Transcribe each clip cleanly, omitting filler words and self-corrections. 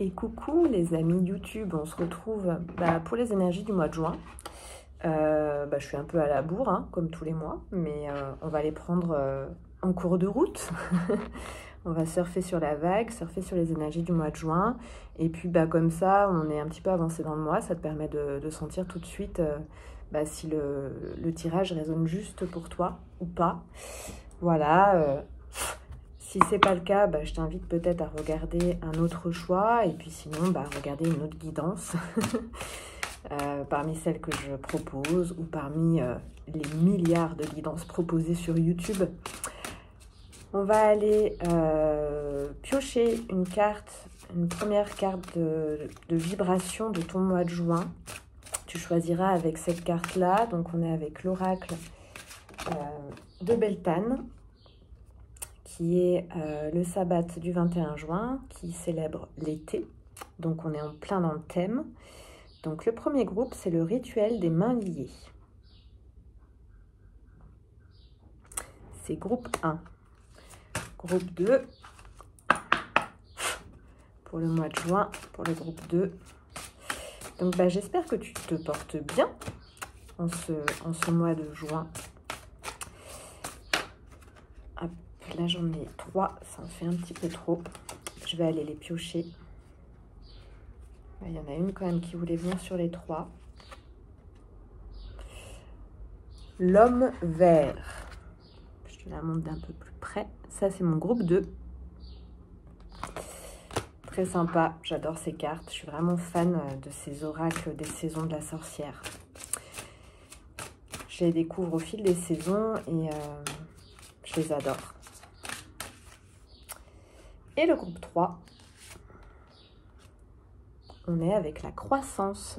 Et coucou les amis YouTube, on se retrouve pour les énergies du mois de juin. Je suis un peu à la bourre, hein, comme tous les mois, mais on va les prendre en cours de route. On va surfer sur la vague, surfer sur les énergies du mois de juin. Et puis comme ça, on est un petit peu avancé dans le mois, ça te permet de sentir tout de suite si le tirage résonne juste pour toi ou pas. Voilà. Si c'est pas le cas, je t'invite peut-être à regarder un autre choix et puis sinon, regarder une autre guidance parmi celles que je propose ou parmi les milliards de guidances proposées sur YouTube. On va aller piocher une carte, une première carte de vibration de ton mois de juin. Tu choisiras avec cette carte-là. Donc, on est avec l'oracle de Beltane, qui est le sabbat du 21 juin, qui célèbre l'été. Donc, on est en plein dans le thème. Donc, le premier groupe, c'est le rituel des mains liées. C'est groupe 1. Groupe 2, pour le mois de juin, pour le groupe 2. Donc, j'espère que tu te portes bien en ce mois de juin. Hop, là, j'en ai 3, ça en fait un petit peu trop. Je vais aller les piocher. Il y en a une quand même qui voulait venir sur les 3. L'homme vert. Je te la montre d'un peu plus près. Ça, c'est mon groupe 2. Très sympa. J'adore ces cartes. Je suis vraiment fan de ces oracles des saisons de la sorcière. Je les découvre au fil des saisons et je les adore. Et le groupe 3, on est avec la croissance.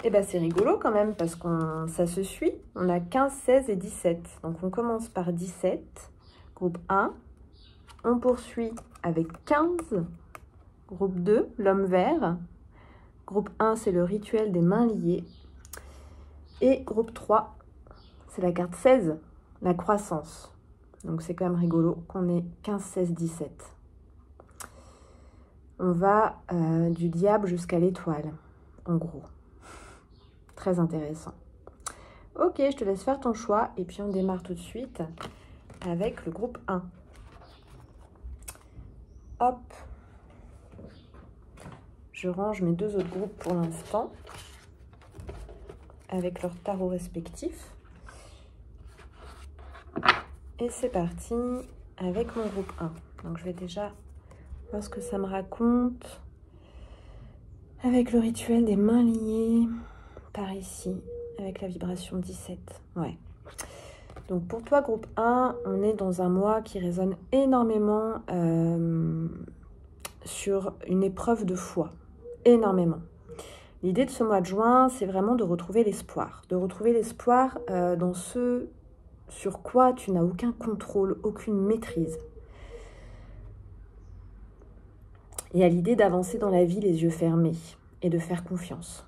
Et c'est rigolo quand même parce que ça se suit. On a 15, 16 et 17. Donc on commence par 17, groupe 1. On poursuit avec 15, groupe 2, l'homme vert. Groupe 1, c'est le rituel des mains liées. Et groupe 3, c'est la carte 16, la croissance. Donc c'est quand même rigolo qu'on ait 15, 16, 17. On va du diable jusqu'à l'étoile, en gros. Très intéressant. Ok, je te laisse faire ton choix et puis on démarre tout de suite avec le groupe 1. Hop. Je range mes 2 autres groupes pour l'instant avec leurs tarots respectifs. Et c'est parti avec mon groupe 1. Donc je vais déjà voir ce que ça me raconte avec le rituel des mains liées par ici avec la vibration 17. Ouais. Donc pour toi groupe 1, on est dans un mois qui résonne énormément sur une épreuve de foi. Énormément. L'idée de ce mois de juin, c'est vraiment de retrouver l'espoir. De retrouver l'espoir dans ce sur quoi tu n'as aucun contrôle, aucune maîtrise. Et à l'idée d'avancer dans la vie les yeux fermés et de faire confiance.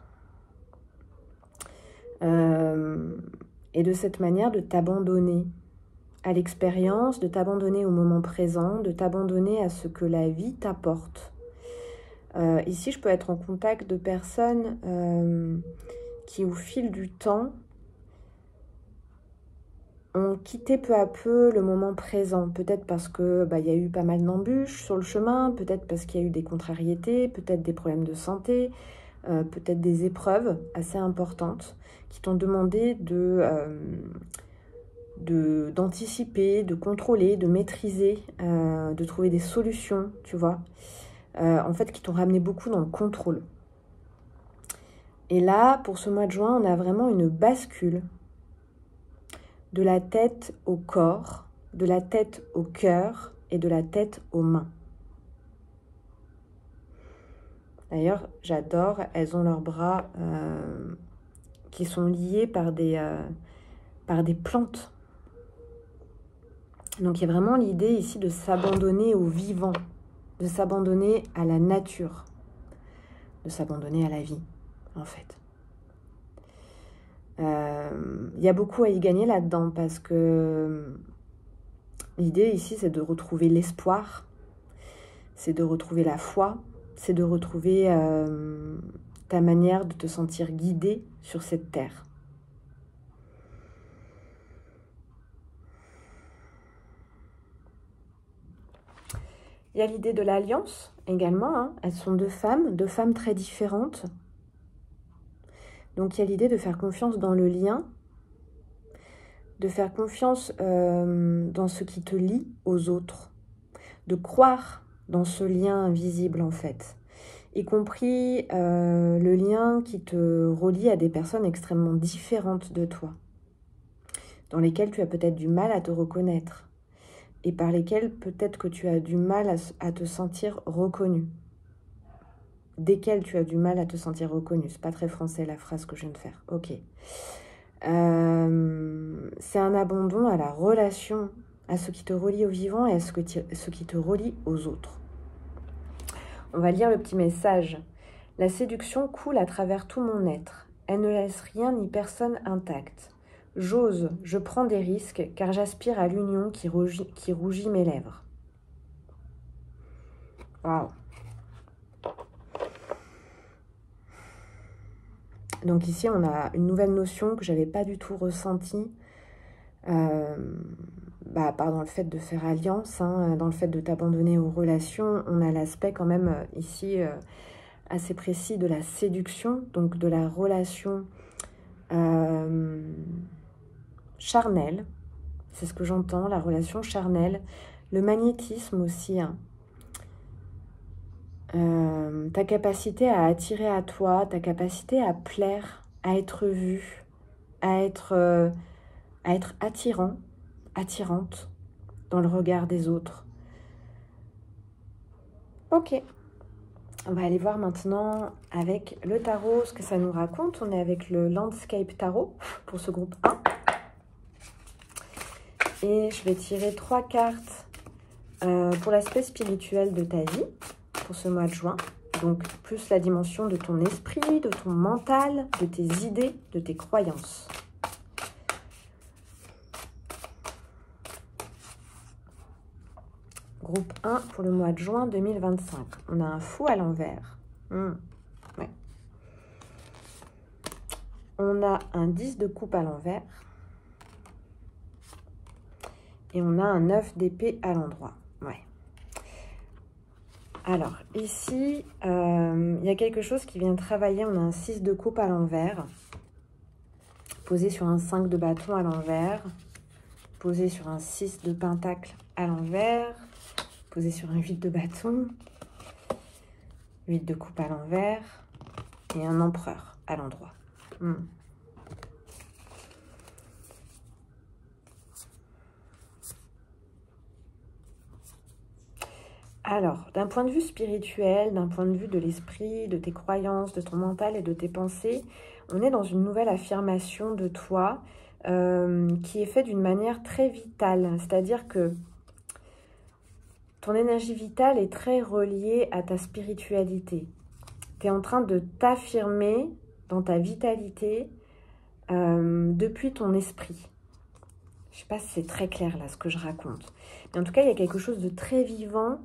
Et de cette manière de t'abandonner à l'expérience, de t'abandonner au moment présent, de t'abandonner à ce que la vie t'apporte. Ici, je peux être en contact de personnes qui, au fil du temps, ont quitté peu à peu le moment présent. Peut-être parce que y a eu pas mal d'embûches sur le chemin, peut-être parce qu'il y a eu des contrariétés, peut-être des problèmes de santé, peut-être des épreuves assez importantes qui t'ont demandé d'anticiper, de contrôler, de maîtriser, de trouver des solutions, tu vois. En fait, qui t'ont ramené beaucoup dans le contrôle. Et là, pour ce mois de juin, on a vraiment une bascule de la tête au corps, de la tête au cœur et de la tête aux mains. D'ailleurs, j'adore, elles ont leurs bras qui sont liés par des plantes. Donc, il y a vraiment l'idée ici de s'abandonner au vivant, de s'abandonner à la nature, de s'abandonner à la vie, en fait. Il y a beaucoup à y gagner là-dedans parce que l'idée ici, c'est de retrouver l'espoir. c'est de retrouver la foi, c'est de retrouver ta manière de te sentir guidé sur cette terre. Il y a l'idée de l'alliance également, hein. Elles sont deux femmes très différentes. Donc il y a l'idée de faire confiance dans le lien, de faire confiance dans ce qui te lie aux autres, de croire dans ce lien invisible en fait, y compris le lien qui te relie à des personnes extrêmement différentes de toi, dans lesquelles tu as peut-être du mal à te reconnaître et par lesquelles peut-être que tu as du mal à te sentir reconnu. Desquelles tu as du mal à te sentir reconnu. C'est pas très français la phrase que je viens de faire. Ok. C'est un abandon à la relation, à ce qui te relie au vivant et à ce qui te relie aux autres. On va lire le petit message. La séduction coule à travers tout mon être. Elle ne laisse rien ni personne intact. J'ose, je prends des risques, car j'aspire à l'union qui rougit mes lèvres. Waouh. Donc ici, on a une nouvelle notion que je n'avais pas du tout ressentie, dans le fait de faire alliance, hein, dans le fait de t'abandonner aux relations. On a l'aspect quand même ici assez précis de la séduction, donc de la relation charnelle, c'est ce que j'entends, la relation charnelle, le magnétisme aussi, hein. Ta capacité à attirer à toi, ta capacité à plaire, à être vue, à être attirant, attirante dans le regard des autres. Ok, on va aller voir maintenant avec le tarot ce que ça nous raconte. On est avec le Landscape Tarot pour ce groupe 1. Et je vais tirer 3 cartes pour l'aspect spirituel de ta vie, pour ce mois de juin. Donc, plus la dimension de ton esprit, de ton mental, de tes idées, de tes croyances. Groupe 1 pour le mois de juin 2025. On a un fou à l'envers. Ouais. On a un 10 de coupe à l'envers. Et on a un 9 d'épée à l'endroit. Ouais. Alors, ici, il y a quelque chose qui vient travailler. On a un 6 de coupe à l'envers. Posé sur un 5 de bâton à l'envers. Posé sur un 6 de pentacle à l'envers. Posé sur un 8 de bâton. 8 de coupe à l'envers. Et un empereur à l'endroit. Alors, d'un point de vue spirituel, d'un point de vue de l'esprit, de tes croyances, de ton mental et de tes pensées, on est dans une nouvelle affirmation de toi qui est faite d'une manière très vitale. C'est-à-dire que ton énergie vitale est très reliée à ta spiritualité. Tu es en train de t'affirmer dans ta vitalité depuis ton esprit. Je ne sais pas si c'est très clair là ce que je raconte. Mais en tout cas, il y a quelque chose de très vivant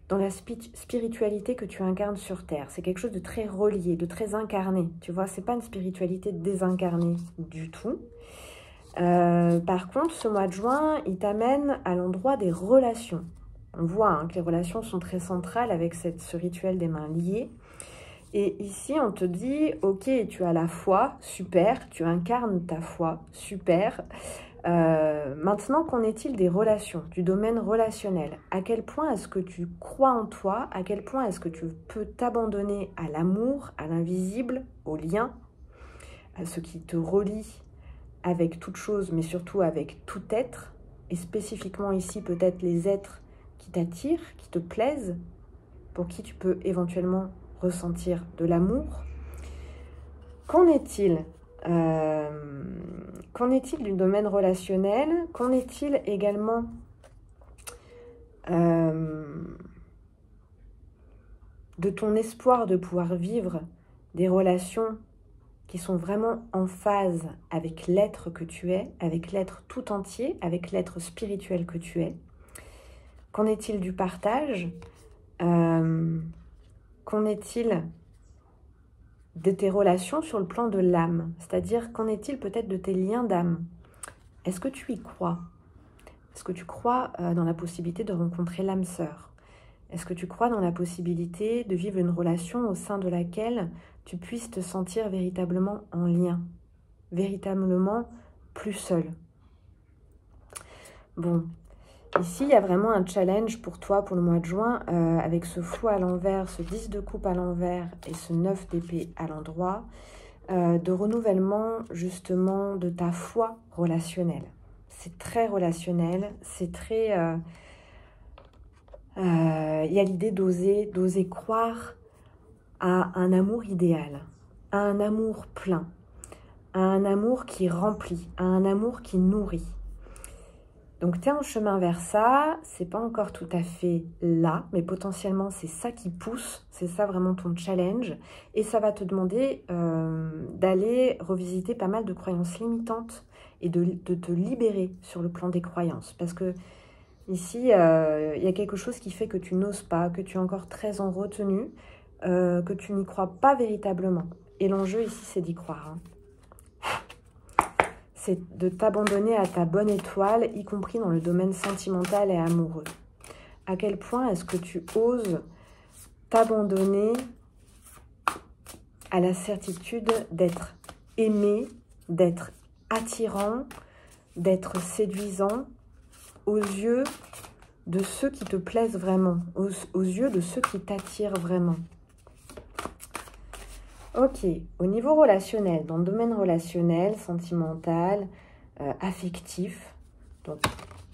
dans la spiritualité que tu incarnes sur Terre. C'est quelque chose de très relié, de très incarné. Tu vois, c'est pas une spiritualité désincarnée du tout. Par contre, ce mois de juin, il t'amène à l'endroit des relations. On voit que les relations sont très centrales avec ce rituel des mains liées. Et ici, on te dit, ok, tu as la foi, super, tu incarnes ta foi, super. Maintenant, qu'en est-il des relations, du domaine relationnel? À quel point est-ce que tu crois en toi? À quel point est-ce que tu peux t'abandonner à l'amour, à l'invisible, au lien, à ce qui te relie avec toute chose, mais surtout avec tout être, et spécifiquement ici peut-être les êtres qui t'attirent, qui te plaisent, pour qui tu peux éventuellement ressentir de l'amour? Qu'en est-il? Qu'en est-il du domaine relationnel? Qu'en est-il également de ton espoir de pouvoir vivre des relations qui sont vraiment en phase avec l'être que tu es, avec l'être tout entier, avec l'être spirituel que tu es? Qu'en est-il du partage? Qu'en est-il de tes relations sur le plan de l'âme? C'est-à-dire, qu'en est-il peut-être de tes liens d'âme? Est-ce que tu y crois? Est-ce que tu crois dans la possibilité de rencontrer l'âme sœur? Est-ce que tu crois dans la possibilité de vivre une relation au sein de laquelle tu puisses te sentir véritablement en lien, véritablement plus seul? Bon, ici, il y a vraiment un challenge pour toi pour le mois de juin avec ce fou à l'envers, ce 10 de coupe à l'envers et ce 9 d'épée à l'endroit, de renouvellement justement de ta foi relationnelle. C'est très relationnel, c'est très... il y a l'idée d'oser croire à un amour idéal, à un amour plein, à un amour qui remplit, à un amour qui nourrit. Donc, tu es en chemin vers ça, c'est pas encore tout à fait là, mais potentiellement, c'est ça qui pousse, c'est ça vraiment ton challenge. Et ça va te demander d'aller revisiter pas mal de croyances limitantes et de te libérer sur le plan des croyances. Parce que ici, il y a quelque chose qui fait que tu n'oses pas, que tu es encore très en retenue, que tu n'y crois pas véritablement. Et l'enjeu ici, c'est d'y croire, hein. C'est de t'abandonner à ta bonne étoile, y compris dans le domaine sentimental et amoureux. À quel point est-ce que tu oses t'abandonner à la certitude d'être aimé, d'être attirant, d'être séduisant aux yeux de ceux qui te plaisent vraiment, aux yeux de ceux qui t'attirent vraiment. Ok, au niveau relationnel, dans le domaine relationnel, sentimental, affectif, donc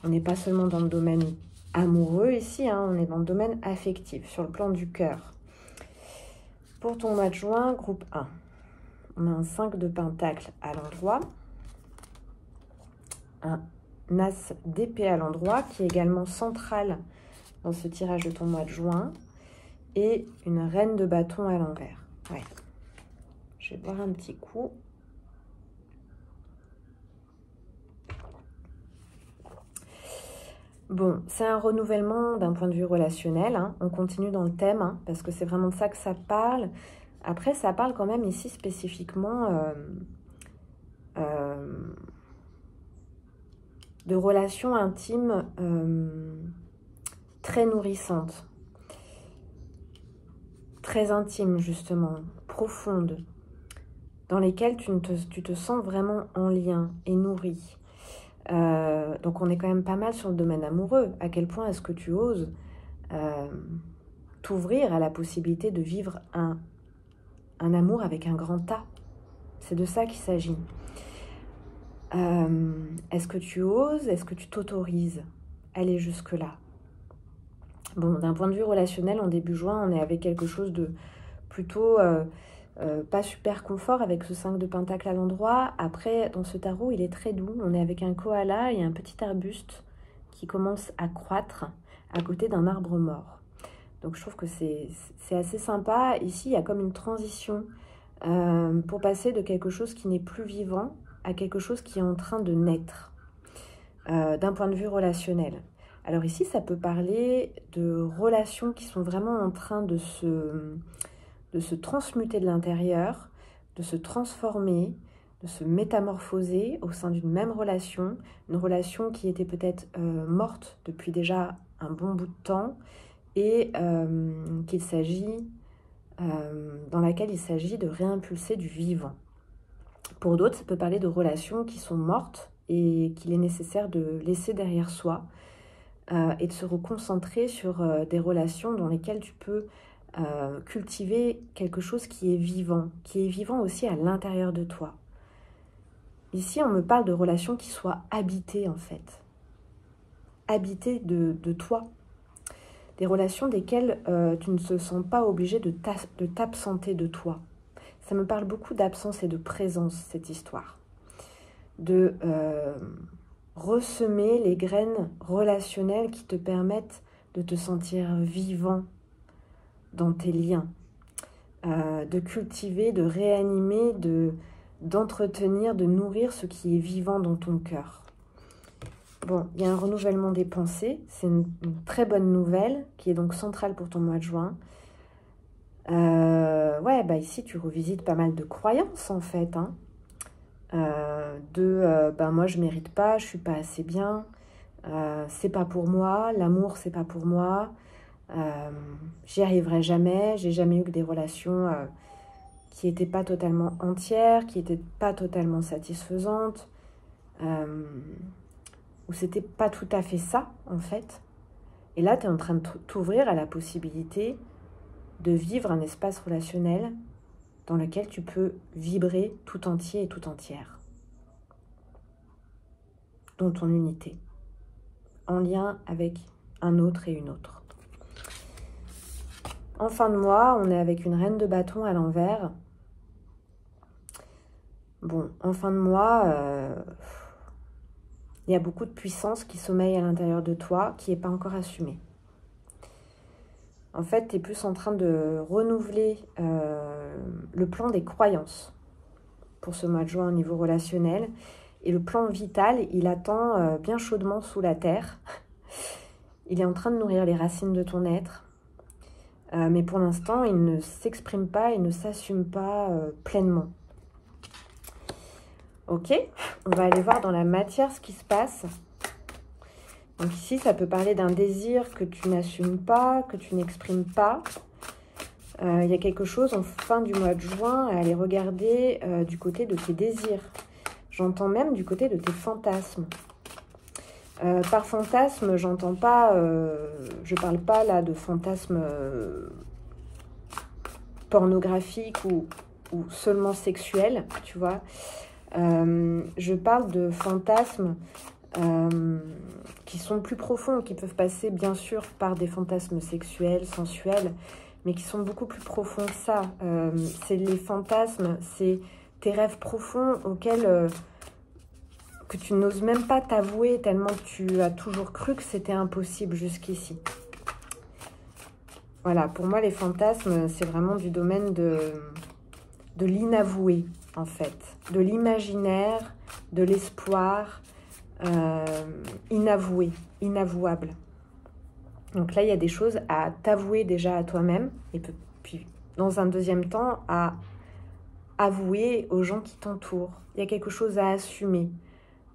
on n'est pas seulement dans le domaine amoureux ici, hein, on est dans le domaine affectif, sur le plan du cœur. Pour ton mois de juin, groupe 1, on a un 5 de pentacle à l'endroit, un as d'épée à l'endroit, qui est également central dans ce tirage de ton mois de juin, et une reine de bâton à l'envers. Ouais. Je vais boire un petit coup. Bon, c'est un renouvellement d'un point de vue relationnel, hein. On continue dans le thème, hein, parce que c'est vraiment de ça que ça parle. Après, ça parle quand même ici spécifiquement de relations intimes très nourrissantes, très intimes justement, profondes, dans lesquelles tu te sens vraiment en lien et nourri. Donc on est quand même pas mal sur le domaine amoureux. À quel point est-ce que tu oses t'ouvrir à la possibilité de vivre un amour avec un grand A? C'est de ça qu'il s'agit. Est-ce que tu oses? Est-ce que tu t'autorises aller jusque-là? Bon, d'un point de vue relationnel, en début juin, on est avec quelque chose de plutôt pas super confort avec ce 5 de pentacle à l'endroit. Après, dans ce tarot, il est très doux. On est avec un koala et un petit arbuste qui commence à croître à côté d'un arbre mort. Donc, je trouve que c'est assez sympa. Ici, il y a comme une transition pour passer de quelque chose qui n'est plus vivant à quelque chose qui est en train de naître d'un point de vue relationnel. Alors ici, ça peut parler de relations qui sont vraiment en train de se transmuter de l'intérieur, de se transformer, de se métamorphoser au sein d'une même relation, une relation qui était peut-être morte depuis déjà un bon bout de temps et qu'il s'agit, dans laquelle il s'agit de réimpulser du vivant. Pour d'autres, ça peut parler de relations qui sont mortes et qu'il est nécessaire de laisser derrière soi et de se reconcentrer sur des relations dans lesquelles tu peux cultiver quelque chose qui est vivant aussi à l'intérieur de toi. Ici, on me parle de relations qui soient habitées en fait, habitées de toi. Des relations desquelles tu ne te sens pas obligé de t'absenter de toi. Ça me parle beaucoup d'absence et de présence, cette histoire. De ressemer les graines relationnelles qui te permettent de te sentir vivant dans tes liens. De cultiver, de réanimer, d'entretenir, de nourrir ce qui est vivant dans ton cœur. Bon, il y a un renouvellement des pensées. C'est une très bonne nouvelle qui est donc centrale pour ton mois de juin. Ouais, bah ici, tu revisites pas mal de croyances, en fait. Hein. Ben moi, je mérite pas, je suis pas assez bien. C'est pas pour moi. L'amour, c'est pas pour moi. J'y arriverai jamais. J'ai jamais eu que des relations qui n'étaient pas totalement entières, qui n'étaient pas totalement satisfaisantes. Où c'était pas tout à fait ça, en fait. Et là, tu es en train de t'ouvrir à la possibilité de vivre un espace relationnel dans lequel tu peux vibrer tout entier et tout entière. Dans ton unité. En lien avec un autre et une autre. En fin de mois, on est avec une reine de bâton à l'envers. Bon, en fin de mois, il y a beaucoup de puissance qui sommeille à l'intérieur de toi, qui n'est pas encore assumée. En fait, tu es plus en train de renouveler le plan des croyances pour ce mois de juin au niveau relationnel. Et le plan vital, il attend bien chaudement sous la terre. Il est en train de nourrir les racines de ton être. Mais pour l'instant, il ne s'exprime pas, il ne s'assume pas pleinement. Ok, on va aller voir dans la matière ce qui se passe. Donc ici, ça peut parler d'un désir que tu n'assumes pas, que tu n'exprimes pas. Il y a quelque chose en fin du mois de juin à aller regarder du côté de tes désirs. J'entends même du côté de tes fantasmes. Par fantasme, j'entends pas, je parle pas là de fantasmes pornographiques ou seulement sexuels, tu vois. Je parle de fantasmes qui sont plus profonds, qui peuvent passer bien sûr par des fantasmes sexuels, sensuels, mais qui sont beaucoup plus profonds que ça. C'est les fantasmes, c'est tes rêves profonds auxquels que tu n'oses même pas t'avouer tellement tu as toujours cru que c'était impossible jusqu'ici. Voilà, pour moi les fantasmes, c'est vraiment du domaine de l'inavoué en fait, de l'imaginaire, de l'espoir inavoué, inavouable. Donc là, il y a des choses à t'avouer déjà à toi-même et puis dans un deuxième temps à avouer aux gens qui t'entourent. Il y a quelque chose à assumer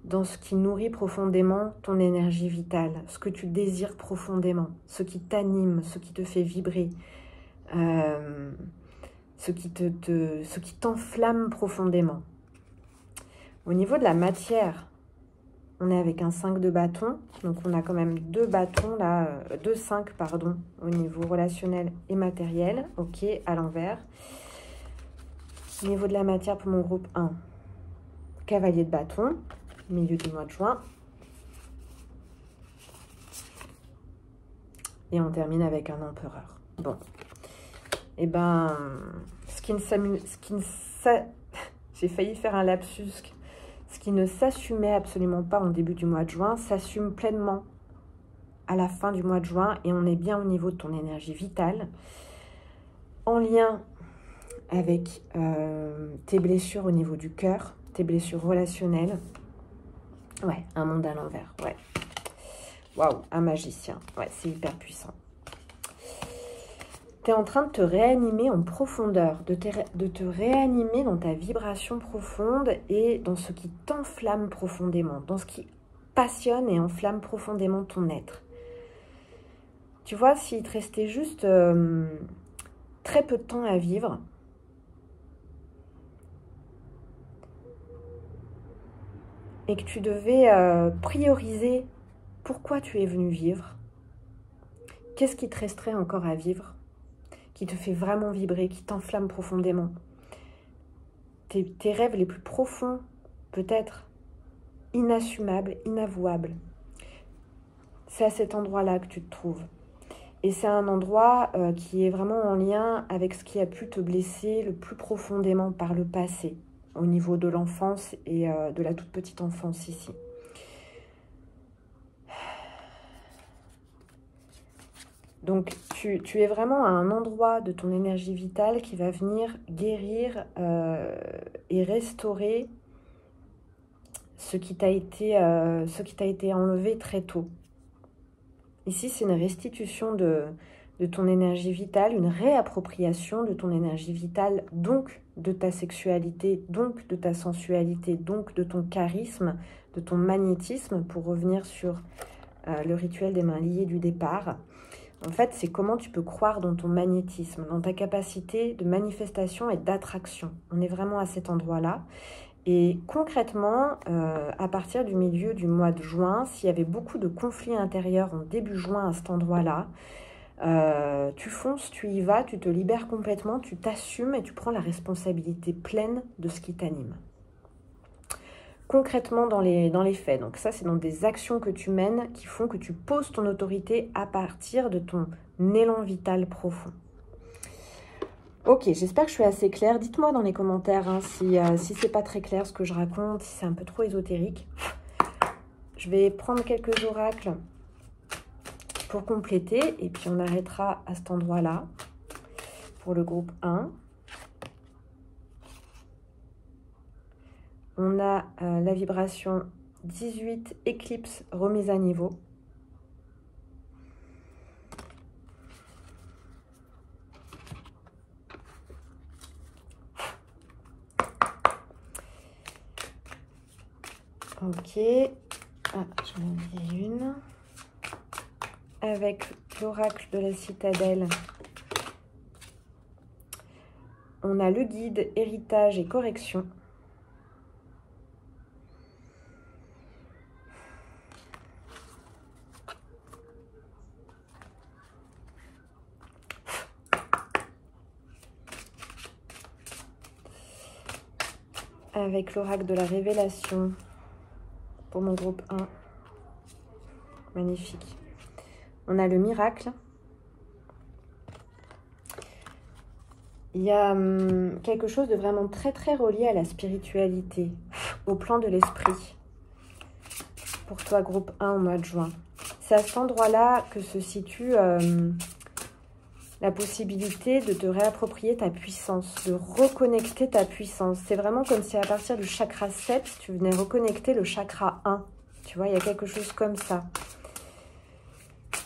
dans ce qui nourrit profondément ton énergie vitale, ce que tu désires profondément, ce qui t'anime, ce qui te fait vibrer, ce qui t'enflamme profondément. Au niveau de la matière, on est avec un 5 de bâton, donc on a quand même 2 bâtons là, 2 5 pardon, au niveau relationnel et matériel, ok, à l'envers. Au niveau de la matière pour mon groupe 1, cavalier de bâton, milieu du mois de juin. Et on termine avec un empereur. Bon. Et ben, j'ai failli faire un lapsus. Ce qui ne s'assumait absolument pas en début du mois de juin, s'assume pleinement à la fin du mois de juin. Et on est bien au niveau de ton énergie vitale. En lien avec tes blessures au niveau du cœur, tes blessures relationnelles. Ouais, un monde à l'envers, ouais. Waouh, un magicien. Ouais, c'est hyper puissant. Tu es en train de te réanimer en profondeur, de te réanimer dans ta vibration profonde et dans ce qui t'enflamme profondément, dans ce qui passionne et enflamme profondément ton être. Tu vois, s'il te restait juste très peu de temps à vivre, et que tu devais prioriser pourquoi tu es venu vivre, qu'est-ce qui te resterait encore à vivre, qui te fait vraiment vibrer, qui t'enflamme profondément. Tes rêves les plus profonds, peut-être inassumables, inavouables. C'est à cet endroit-là que tu te trouves. Et c'est un endroit qui est vraiment en lien avec ce qui a pu te blesser le plus profondément par le passé, au niveau de l'enfance et de la toute petite enfance ici. Donc, tu es vraiment à un endroit de ton énergie vitale qui va venir guérir et restaurer ce qui t'a été enlevé très tôt. Ici, c'est une restitution de ton énergie vitale, une réappropriation de ton énergie vitale, donc de ta sexualité, donc de ta sensualité, donc de ton charisme, de ton magnétisme, pour revenir sur le rituel des mains liées du départ. En fait, c'est comment tu peux croire dans ton magnétisme, dans ta capacité de manifestation et d'attraction. On est vraiment à cet endroit-là. Et concrètement, à partir du milieu du mois de juin, s'il y avait beaucoup de conflits intérieurs en début juin à cet endroit-là, tu fonces, tu y vas, tu te libères complètement, tu t'assumes et tu prends la responsabilité pleine de ce qui t'anime. Concrètement dans les faits, donc ça c'est dans des actions que tu mènes qui font que tu poses ton autorité à partir de ton élan vital profond. Ok, j'espère que je suis assez claire. Dites-moi dans les commentaires hein, si c'est pas très clair ce que je raconte, si c'est un peu trop ésotérique. Je vais prendre quelques oracles pour compléter et puis on arrêtera à cet endroit-là pour le groupe 1. On a la vibration 18, éclipse, remise à niveau. Ok, j'en ai oublié une. Avec l'oracle de la citadelle, on a le guide, héritage et correction. Avec l'oracle de la révélation pour mon groupe 1. Magnifique. On a le miracle. Il y a quelque chose de vraiment très très relié à la spiritualité, au plan de l'esprit. Pour toi, groupe 1 au mois de juin. C'est à cet endroit-là que se situe la possibilité de te réapproprier ta puissance, de reconnecter ta puissance. C'est vraiment comme si à partir du chakra 7, tu venais reconnecter le chakra 1. Tu vois, il y a quelque chose comme ça.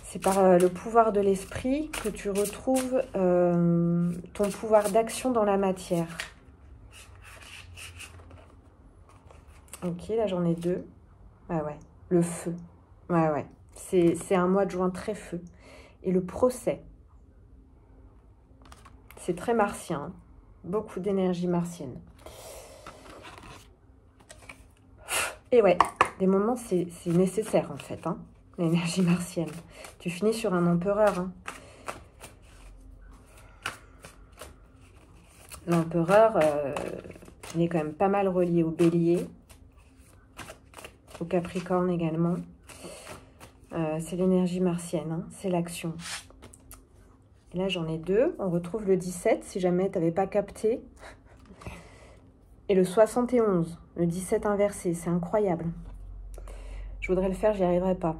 C'est par le pouvoir de l'esprit que tu retrouves ton pouvoir d'action dans la matière. Ok, là j'en ai deux. Ah ouais, le feu. Ouais. C'est un mois de juin très feu. Et le procès. C'est très martien. Hein. Beaucoup d'énergie martienne. Et ouais, des moments c'est nécessaire en fait. Hein. L'énergie martienne. Tu finis sur un empereur. Hein. L'empereur, il est quand même pas mal relié au bélier. Au capricorne également. C'est l'énergie martienne. Hein. C'est l'action. Et là, j'en ai deux. On retrouve le 17, si jamais tu n'avais pas capté. Et le 71, le 17 inversé. C'est incroyable. Je voudrais le faire, j'y arriverai pas.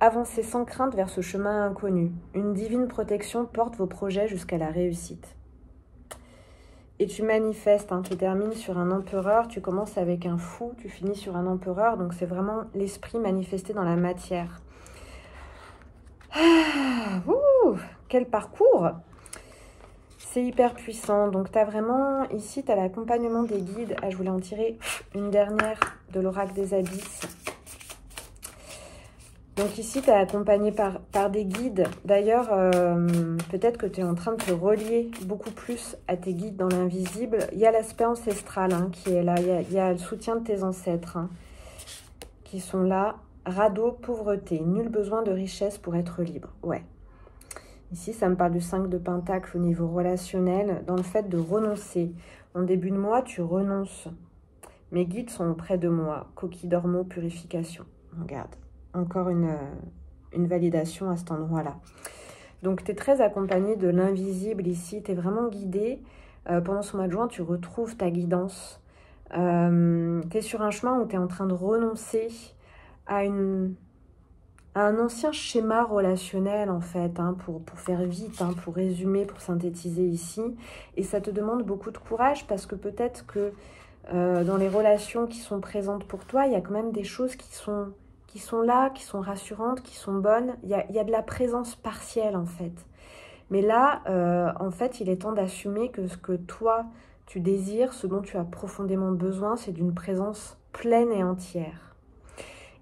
Avancez sans crainte vers ce chemin inconnu. Une divine protection porte vos projets jusqu'à la réussite. Et tu manifestes, hein, tu termines sur un empereur, tu commences avec un fou, tu finis sur un empereur. Donc c'est vraiment l'esprit manifesté dans la matière. Ah, quel parcours! C'est hyper puissant. Donc tu as vraiment, ici tu as l'accompagnement des guides. Ah, je voulais en tirer une dernière de l'oracle des abysses. Donc ici, tu es accompagné par des guides. D'ailleurs, peut-être que tu es en train de te relier beaucoup plus à tes guides dans l'invisible. Il y a l'aspect ancestral hein, qui est là. Il y a le soutien de tes ancêtres hein, qui sont là. Radeau, pauvreté, nul besoin de richesse pour être libre. Ouais. Ici, ça me parle du 5 de Pentacle au niveau relationnel, dans le fait de renoncer. En début de mois, tu renonces. Mes guides sont auprès de moi. Coquille d'ormeau, purification. Regarde. Encore une validation à cet endroit-là. Donc, tu es très accompagné de l'invisible ici. Tu es vraiment guidé. Pendant ce mois de juin, tu retrouves ta guidance. Tu es sur un chemin où tu es en train de renoncer à un ancien schéma relationnel, en fait, hein, pour faire vite, hein, pour résumer, pour synthétiser ici. Et ça te demande beaucoup de courage parce que peut-être que dans les relations qui sont présentes pour toi, il y a quand même des choses qui sont là, qui sont rassurantes, qui sont bonnes. Il y a de la présence partielle en fait. Mais là, en fait, il est temps d'assumer que ce que toi, tu désires, ce dont tu as profondément besoin, c'est d'une présence pleine et entière.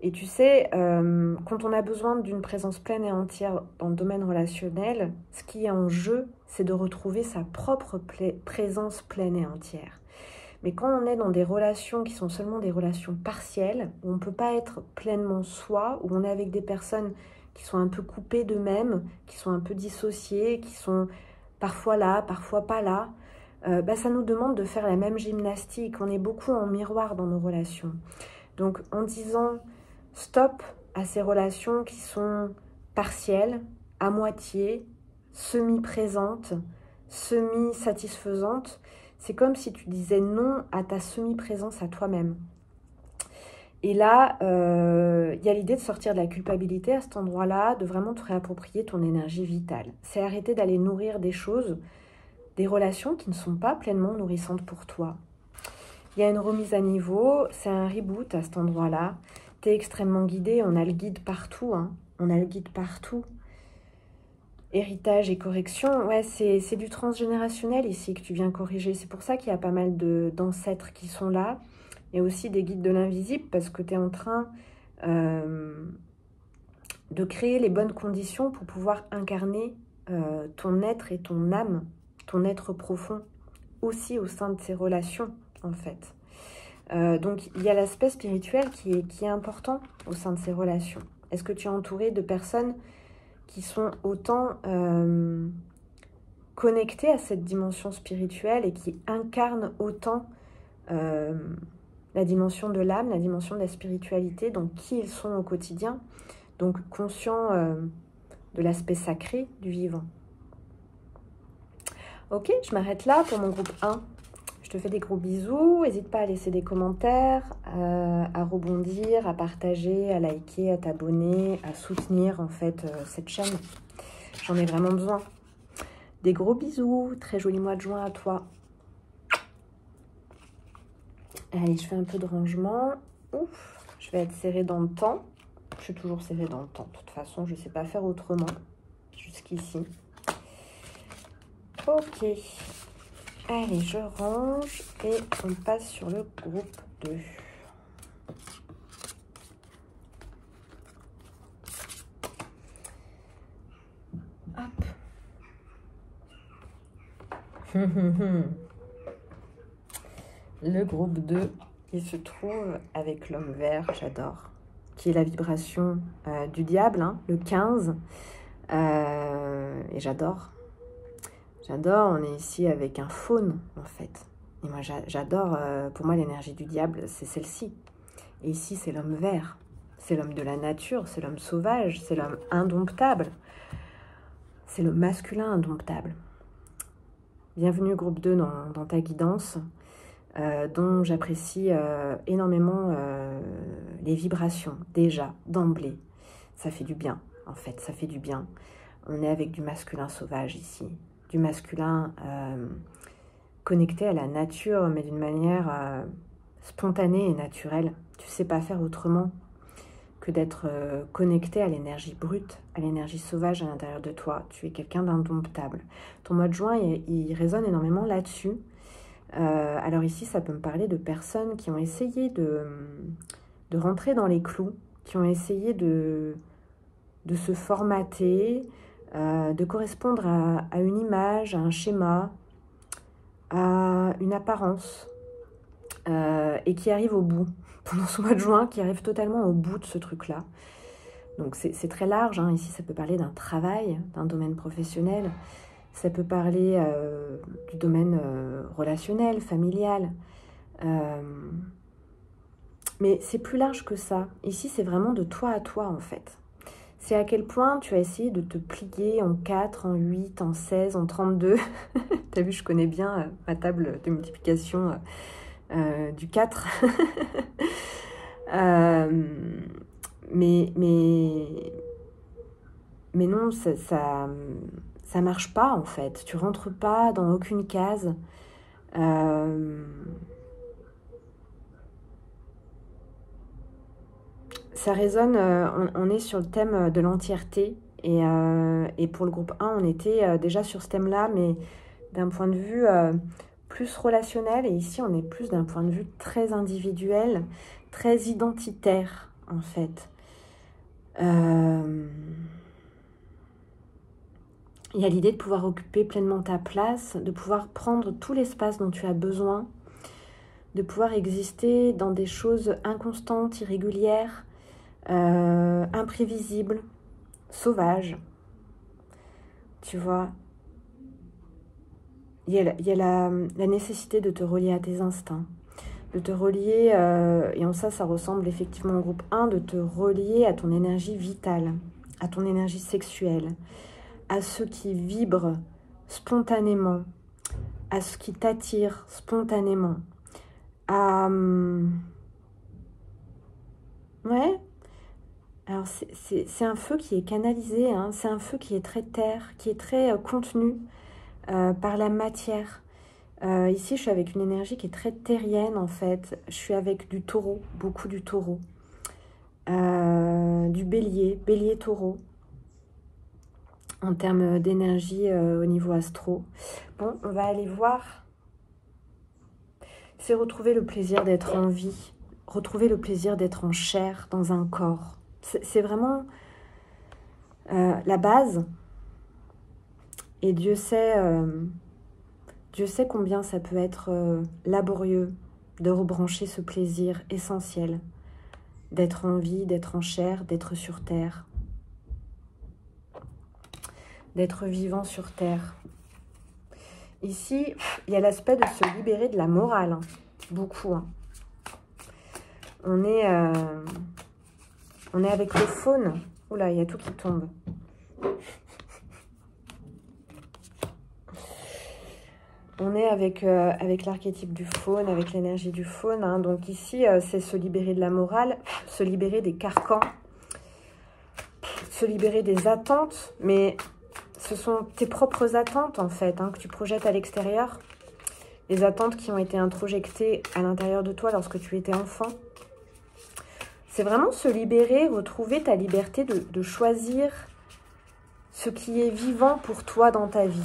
Et tu sais, quand on a besoin d'une présence pleine et entière dans le domaine relationnel, ce qui est en jeu, c'est de retrouver sa propre présence pleine et entière. Mais quand on est dans des relations qui sont seulement des relations partielles, où on ne peut pas être pleinement soi, où on est avec des personnes qui sont un peu coupées d'eux-mêmes, qui sont un peu dissociées, qui sont parfois là, parfois pas là, ça nous demande de faire la même gymnastique. On est beaucoup en miroir dans nos relations. Donc en disant stop à ces relations qui sont partielles, à moitié, semi-présentes, semi-satisfaisantes, c'est comme si tu disais non à ta semi-présence à toi-même. Et là, il y a l'idée de sortir de la culpabilité à cet endroit-là, de vraiment te réapproprier ton énergie vitale. C'est arrêter d'aller nourrir des choses, des relations qui ne sont pas pleinement nourrissantes pour toi. Il y a une remise à niveau, c'est un reboot à cet endroit-là. Tu es extrêmement guidé, on a le guide partout, hein. On a le guide partout. Héritage et correction, ouais, c'est du transgénérationnel ici que tu viens corriger. C'est pour ça qu'il y a pas mal d'ancêtres qui sont là. Et aussi des guides de l'invisible, parce que tu es en train de créer les bonnes conditions pour pouvoir incarner ton être et ton âme, ton être profond, aussi au sein de ces relations, en fait. Donc, il y a l'aspect spirituel qui est important au sein de ces relations. Est-ce que tu es entouré de personnes qui sont autant connectées à cette dimension spirituelle et qui incarnent autant la dimension de l'âme, la dimension de la spiritualité, donc qui ils sont au quotidien, donc conscients de l'aspect sacré du vivant. Ok, je m'arrête là pour mon groupe 1. Je te fais des gros bisous, n'hésite pas à laisser des commentaires, à rebondir, à partager, à liker, à t'abonner, à soutenir en fait cette chaîne. J'en ai vraiment besoin. Des gros bisous, très joli mois de juin à toi. Allez, je fais un peu de rangement. Ouf, je vais être serrée dans le temps. Je suis toujours serrée dans le temps. De toute façon, je ne sais pas faire autrement jusqu'ici. Ok. Allez, je range et on passe sur le groupe 2. Hop. Le groupe 2, il se trouve avec l'homme vert, j'adore, qui est la vibration du diable, hein, le 15. Et j'adore. J'adore, on est ici avec un faune, en fait. Et moi, j'adore, pour moi, l'énergie du diable, c'est celle-ci. Et ici, c'est l'homme vert. C'est l'homme de la nature, c'est l'homme sauvage, c'est l'homme indomptable. C'est le masculin indomptable. Bienvenue, groupe 2, dans ta guidance, dont j'apprécie énormément les vibrations, déjà, d'emblée. Ça fait du bien, en fait, ça fait du bien. On est avec du masculin sauvage ici. Du masculin connecté à la nature, mais d'une manière spontanée et naturelle. Tu ne sais pas faire autrement que d'être connecté à l'énergie brute, à l'énergie sauvage à l'intérieur de toi. Tu es quelqu'un d'indomptable. Ton mois de juin, il résonne énormément là-dessus. Alors ici, ça peut me parler de personnes qui ont essayé de rentrer dans les clous, qui ont essayé de se formater, de correspondre à une image, à un schéma, à une apparence, et qui arrive au bout, pendant ce mois de juin, qui arrive totalement au bout de ce truc-là. Donc c'est très large, hein. Ici ça peut parler d'un travail, d'un domaine professionnel, ça peut parler du domaine relationnel, familial, mais c'est plus large que ça. Ici c'est vraiment de toi à toi en fait. C'est à quel point tu as essayé de te plier en 4, en 8, en 16, en 32. Tu as vu, je connais bien ma table de multiplication du 4. Mais non, ça marche pas en fait. Tu rentres pas dans aucune case. ça résonne, on est sur le thème de l'entièreté. Et pour le groupe 1, on était déjà sur ce thème-là, mais d'un point de vue plus relationnel. Et ici, on est plus d'un point de vue très individuel, très identitaire, en fait. Il y a l'idée de pouvoir occuper pleinement ta place, de pouvoir prendre tout l'espace dont tu as besoin, de pouvoir exister dans des choses inconstantes, irrégulières, imprévisibles, sauvages. Tu vois, il y a la nécessité de te relier à tes instincts, de te relier, et en ça ressemble effectivement au groupe 1, de te relier à ton énergie vitale, à ton énergie sexuelle, à ce qui vibre spontanément, à ce qui t'attire spontanément, à... Ouais. Alors c'est un feu qui est canalisé, hein. C'est un feu qui est très terre, qui est très contenu par la matière. Ici, je suis avec une énergie qui est très terrienne, en fait. Je suis avec du taureau, beaucoup du taureau. Du bélier, bélier-taureau. En termes d'énergie au niveau astro. Bon, on va aller voir. C'est retrouver le plaisir d'être en vie. Retrouver le plaisir d'être en chair, dans un corps. C'est vraiment la base. Et Dieu sait combien ça peut être laborieux de rebrancher ce plaisir essentiel d'être en vie, d'être en chair, d'être sur terre, d'être vivant sur terre. Ici, il y a l'aspect de se libérer de la morale, hein. Beaucoup. Hein. On est avec le faune. Oula, il y a tout qui tombe. On est avec l'archétype du faune, avec l'énergie du faune. Hein. Donc ici, c'est se libérer de la morale, se libérer des carcans, se libérer des attentes. Mais ce sont tes propres attentes, en fait, hein, que tu projettes à l'extérieur. Les attentes qui ont été introjectées à l'intérieur de toi lorsque tu étais enfant. C'est vraiment se libérer, retrouver ta liberté de choisir ce qui est vivant pour toi dans ta vie.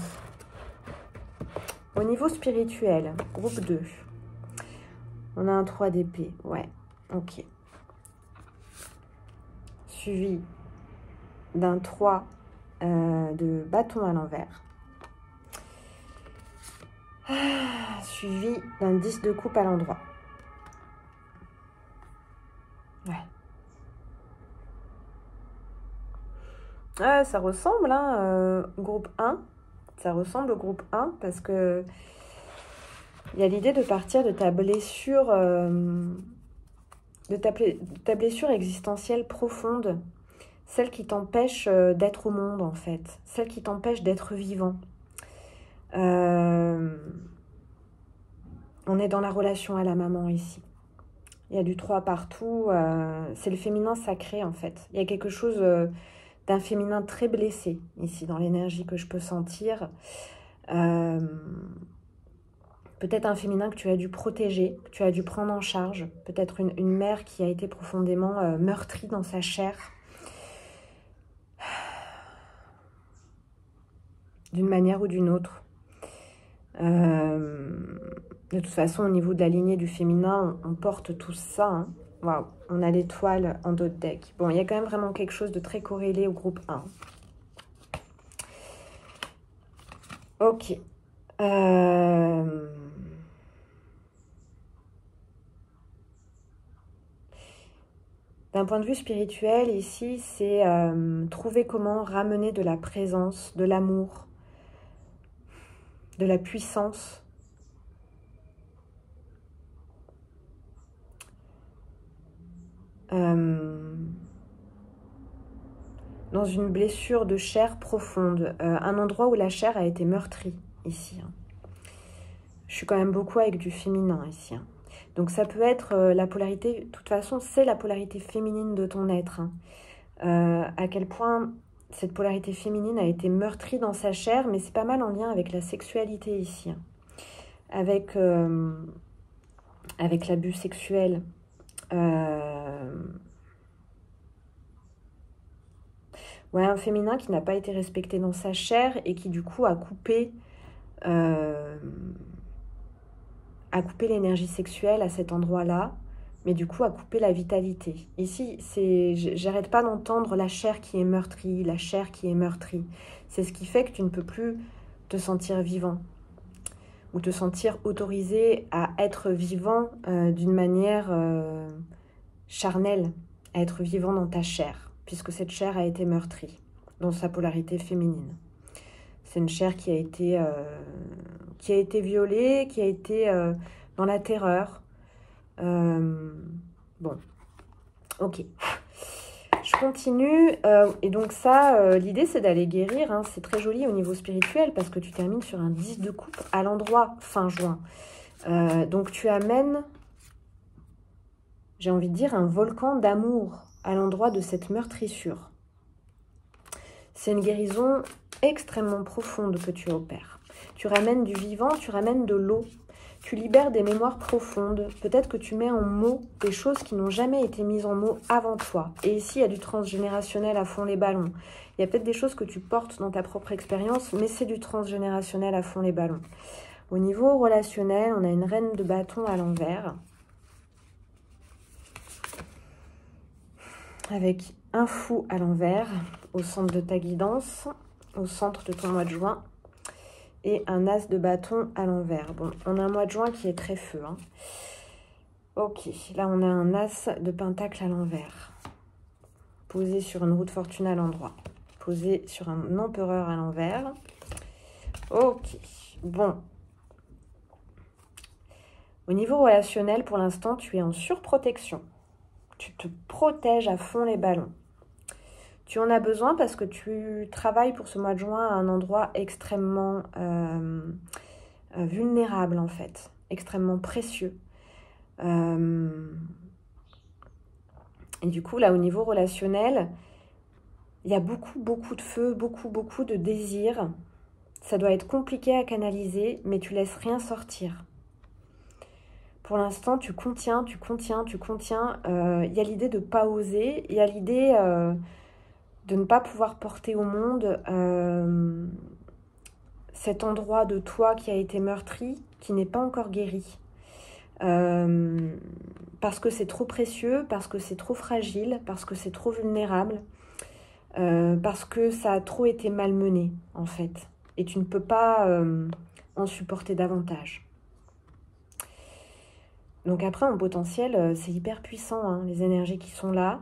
Au niveau spirituel, groupe 2, on a un 3 d'épée, ouais, ok. Suivi d'un 3 de bâton à l'envers. Suivi d'un 10 de coupe à l'endroit. Ouais. Ça ressemble, hein, groupe 1. Ça ressemble au groupe 1 parce que il y a l'idée de partir de ta blessure, ta blessure existentielle profonde, celle qui t'empêche d'être au monde en fait, celle qui t'empêche d'être vivant. On est dans la relation à la maman ici. Il y a du 3 partout, c'est le féminin sacré en fait. Il y a quelque chose d'un féminin très blessé ici dans l'énergie que je peux sentir. Peut-être un féminin que tu as dû protéger, que tu as dû prendre en charge. Peut-être une mère qui a été profondément meurtrie dans sa chair. D'une manière ou d'une autre. De toute façon, au niveau de la lignée du féminin, on porte tout ça. Hein. Waouh, on a l'étoile en dos de deck. Bon, il y a quand même vraiment quelque chose de très corrélé au groupe 1. Ok. D'un point de vue spirituel, ici, c'est trouver comment ramener de la présence, de l'amour, de la puissance. Dans une blessure de chair profonde, un endroit où la chair a été meurtrie, ici. Hein. Je suis quand même beaucoup avec du féminin, ici. Hein. Donc ça peut être la polarité, de toute façon, c'est la polarité féminine de ton être. Hein. À quel point cette polarité féminine a été meurtrie dans sa chair, mais c'est pas mal en lien avec la sexualité ici. Hein. Avec l'abus sexuel. Ouais, un féminin qui n'a pas été respecté dans sa chair et qui du coup euh, a coupé l'énergie sexuelle à cet endroit-là, mais du coup a coupé la vitalité. Ici, j'arrête pas d'entendre la chair qui est meurtrie, la chair qui est meurtrie. C'est ce qui fait que tu ne peux plus te sentir vivant ou te sentir autorisé à être vivant d'une manière charnelle, à être vivant dans ta chair, puisque cette chair a été meurtrie dans sa polarité féminine. C'est une chair qui a été violée, qui a été dans la terreur. Bon, ok. Je continue. Et donc ça, l'idée, c'est d'aller guérir. Hein. C'est très joli au niveau spirituel parce que tu termines sur un 10 de coupe à l'endroit fin juin. Donc tu amènes, j'ai envie de dire, un volcan d'amour à l'endroit de cette meurtrissure. C'est une guérison extrêmement profonde que tu opères. Tu ramènes du vivant, tu ramènes de l'eau. Tu libères des mémoires profondes. Peut-être que tu mets en mots des choses qui n'ont jamais été mises en mots avant toi. Et ici, il y a du transgénérationnel à fond les ballons. Il y a peut-être des choses que tu portes dans ta propre expérience, mais c'est du transgénérationnel à fond les ballons. Au niveau relationnel, on a une reine de bâton à l'envers. Avec un fou à l'envers, au centre de ta guidance, au centre de ton mois de juin. Et un as de bâton à l'envers. Bon, on a un mois de juin qui est très feu. Hein. Ok, là on a un as de pentacle à l'envers. Posé sur une roue de fortune à l'endroit. Posé sur un empereur à l'envers. Ok, bon. Au niveau relationnel, pour l'instant, tu es en surprotection. Tu te protèges à fond les ballons. Tu en as besoin parce que tu travailles pour ce mois de juin à un endroit extrêmement vulnérable en fait, extrêmement précieux. Et du coup, là, au niveau relationnel, il y a beaucoup de feu, beaucoup de désir. Ça doit être compliqué à canaliser, mais tu laisses rien sortir. Pour l'instant, tu contiens. Il y a l'idée de ne pas oser, il y a l'idée de ne pas pouvoir porter au monde cet endroit de toi qui a été meurtri, qui n'est pas encore guéri. Parce que c'est trop précieux, parce que c'est trop fragile, parce que c'est trop vulnérable, parce que ça a trop été malmené, en fait. Et tu ne peux pas en supporter davantage. Donc après, en potentiel, c'est hyper puissant, hein, les énergies qui sont là.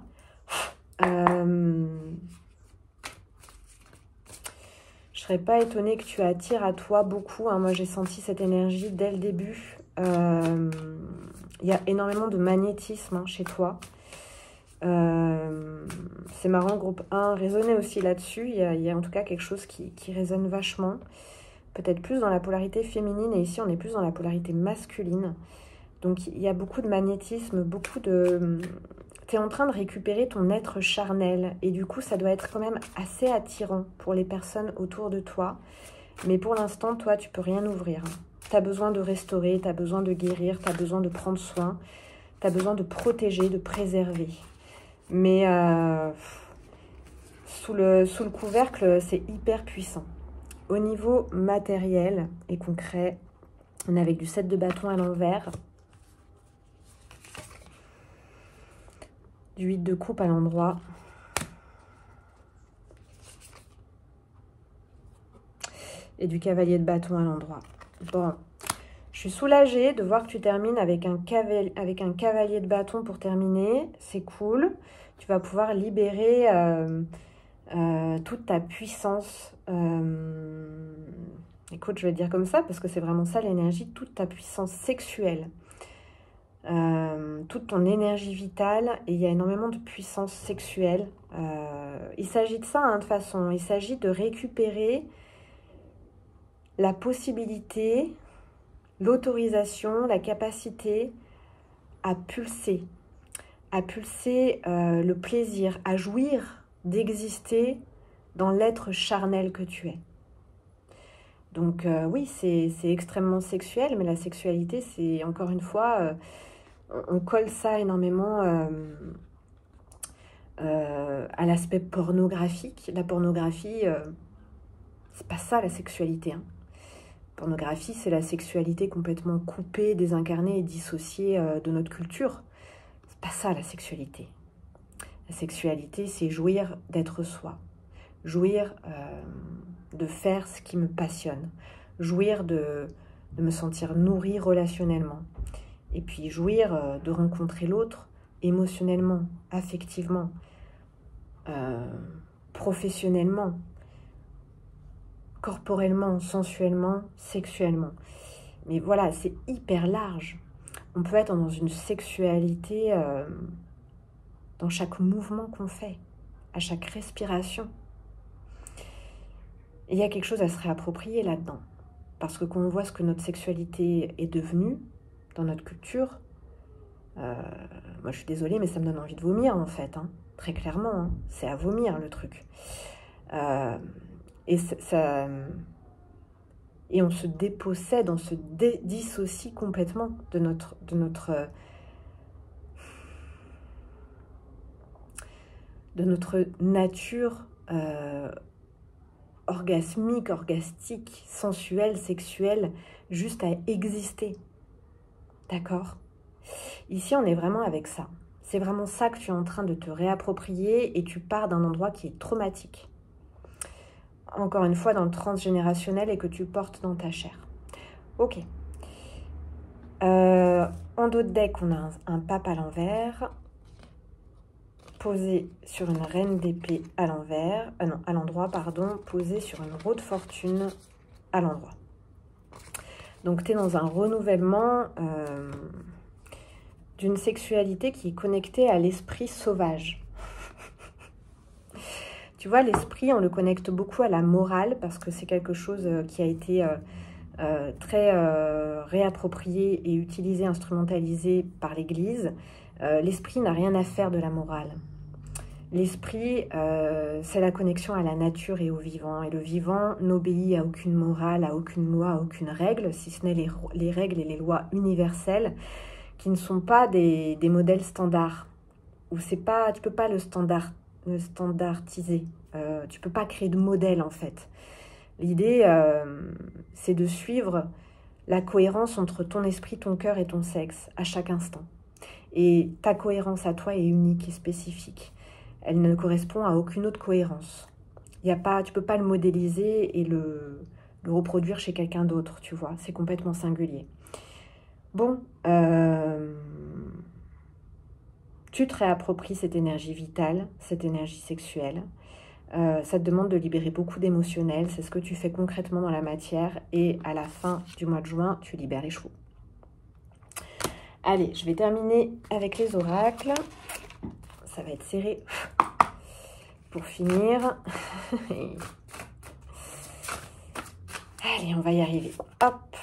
Je serais pas étonnée que tu attires à toi beaucoup. Hein. Moi, j'ai senti cette énergie dès le début. Il y a énormément de magnétisme hein, chez toi. C'est marrant, groupe 1 résonnait aussi là-dessus. Il y a en tout cas quelque chose qui résonne vachement. Peut-être plus dans la polarité féminine. Et ici, on est plus dans la polarité masculine. Donc, il y a beaucoup de magnétisme, beaucoup de... Tu es en train de récupérer ton être charnel. Et du coup, ça doit être quand même assez attirant pour les personnes autour de toi. Mais pour l'instant, toi, tu peux rien ouvrir. Tu as besoin de restaurer, tu as besoin de guérir, tu as besoin de prendre soin. Tu as besoin de protéger, de préserver. Mais sous le couvercle, c'est hyper puissant. Au niveau matériel et concret, on est avec du 7 de bâton à l'envers. Du 8 de coupe à l'endroit. Et du cavalier de bâton à l'endroit. Bon, je suis soulagée de voir que tu termines avec un cavalier de bâton pour terminer. C'est cool. Tu vas pouvoir libérer toute ta puissance. Écoute, je vais te dire comme ça parce que c'est vraiment ça l'énergie. Toute ta puissance sexuelle. Toute ton énergie vitale et il y a énormément de puissance sexuelle. Il s'agit de ça hein, de toute façon. Il s'agit de récupérer la possibilité, l'autorisation, la capacité à pulser le plaisir, à jouir d'exister dans l'être charnel que tu es. Donc oui, c'est extrêmement sexuel, mais la sexualité, c'est encore une fois, on colle ça énormément à l'aspect pornographique. La pornographie, c'est pas ça la sexualité. Hein. La pornographie, c'est la sexualité complètement coupée, désincarnée et dissociée de notre culture. C'est pas ça la sexualité. La sexualité, c'est jouir d'être soi. Jouir de faire ce qui me passionne. Jouir de me sentir nourrie relationnellement. Et puis jouir de rencontrer l'autre émotionnellement, affectivement, professionnellement, corporellement, sensuellement, sexuellement. Mais voilà, c'est hyper large. On peut être dans une sexualité dans chaque mouvement qu'on fait, à chaque respiration. Et il y a quelque chose à se réapproprier là-dedans. Parce que quand on voit ce que notre sexualité est devenue dans notre culture, moi je suis désolée, mais ça me donne envie de vomir en fait, hein, très clairement. Hein, c'est à vomir le truc. Et on se dépossède, on se dissocie complètement de notre nature orgasmique, orgastique, sensuelle, sexuelle, juste à exister. D'accord ? Ici, on est vraiment avec ça. C'est vraiment ça que tu es en train de te réapproprier et tu pars d'un endroit qui est traumatique. Encore une fois, dans le transgénérationnel et que tu portes dans ta chair. Ok. En dos de deck, on a un pape à l'envers, posé sur une reine d'épée à l'envers, à l'endroit, pardon, posé sur une roue de fortune à l'endroit. Donc, tu es dans un renouvellement d'une sexualité qui est connectée à l'esprit sauvage. Tu vois, l'esprit, on le connecte beaucoup à la morale parce que c'est quelque chose qui a été très réapproprié et utilisé, instrumentalisé par l'Église. L'esprit n'a rien à faire de la morale. L'esprit, c'est la connexion à la nature et au vivant. Et le vivant n'obéit à aucune morale, à aucune loi, à aucune règle, si ce n'est les règles et les lois universelles qui ne sont pas des modèles standards. Où c'est pas, tu peux pas le standardiser. Tu peux pas créer de modèle en fait. L'idée, c'est de suivre la cohérence entre ton esprit, ton cœur et ton sexe à chaque instant. Et ta cohérence à toi est unique et spécifique. Elle ne correspond à aucune autre cohérence. Tu ne peux pas le modéliser et le reproduire chez quelqu'un d'autre, tu vois. C'est complètement singulier. Bon, tu te réappropries cette énergie vitale, cette énergie sexuelle. Ça te demande de libérer beaucoup d'émotionnel. C'est ce que tu fais concrètement dans la matière. Et à la fin du mois de juin, tu libères les chevaux. Allez, je vais terminer avec les oracles. Ça va être serré pour finir. Allez, on va y arriver. Hop.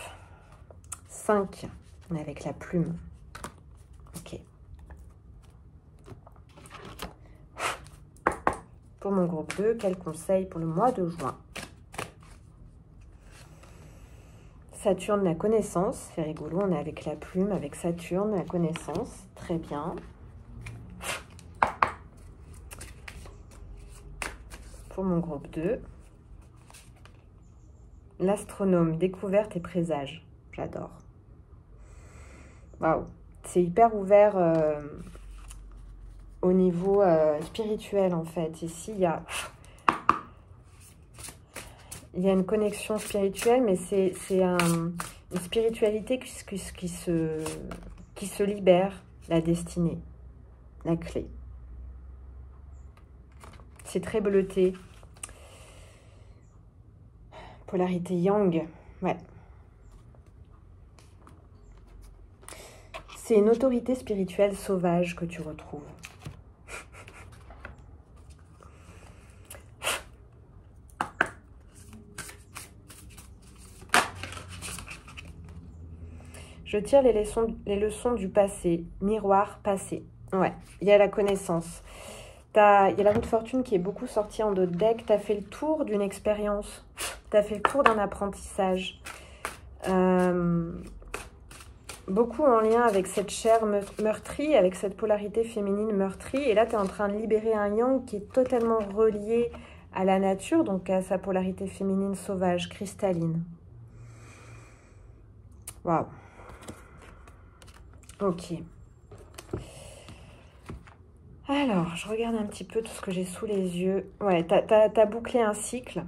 5. On est avec la plume. Ok. Pour mon groupe 2, quel conseil pour le mois de juin? Saturne, la connaissance. C'est rigolo, on est avec la plume, avec Saturne, la connaissance. Très bien. Pour mon groupe 2, l'astronome, découverte et présage. J'adore. Waouh, c'est hyper ouvert au niveau spirituel en fait. Ici, il y a une connexion spirituelle, mais c'est une spiritualité qui se libère, la destinée, la clé. C'est très bleuté. Polarité yang, ouais. C'est une autorité spirituelle sauvage que tu retrouves. Je tire les leçons du passé. Miroir passé. Ouais, il y a la connaissance. Il y a la roue de fortune qui est beaucoup sortie en dos de deck. Tu as fait le tour d'une expérience. Tu as fait le tour d'un apprentissage. beaucoup en lien avec cette chair meurtrie, avec cette polarité féminine meurtrie. Et là, tu es en train de libérer un yang qui est totalement relié à la nature, donc à sa polarité féminine sauvage, cristalline. Waouh. Ok. Alors, je regarde un petit peu tout ce que j'ai sous les yeux. Ouais, t'as bouclé un cycle.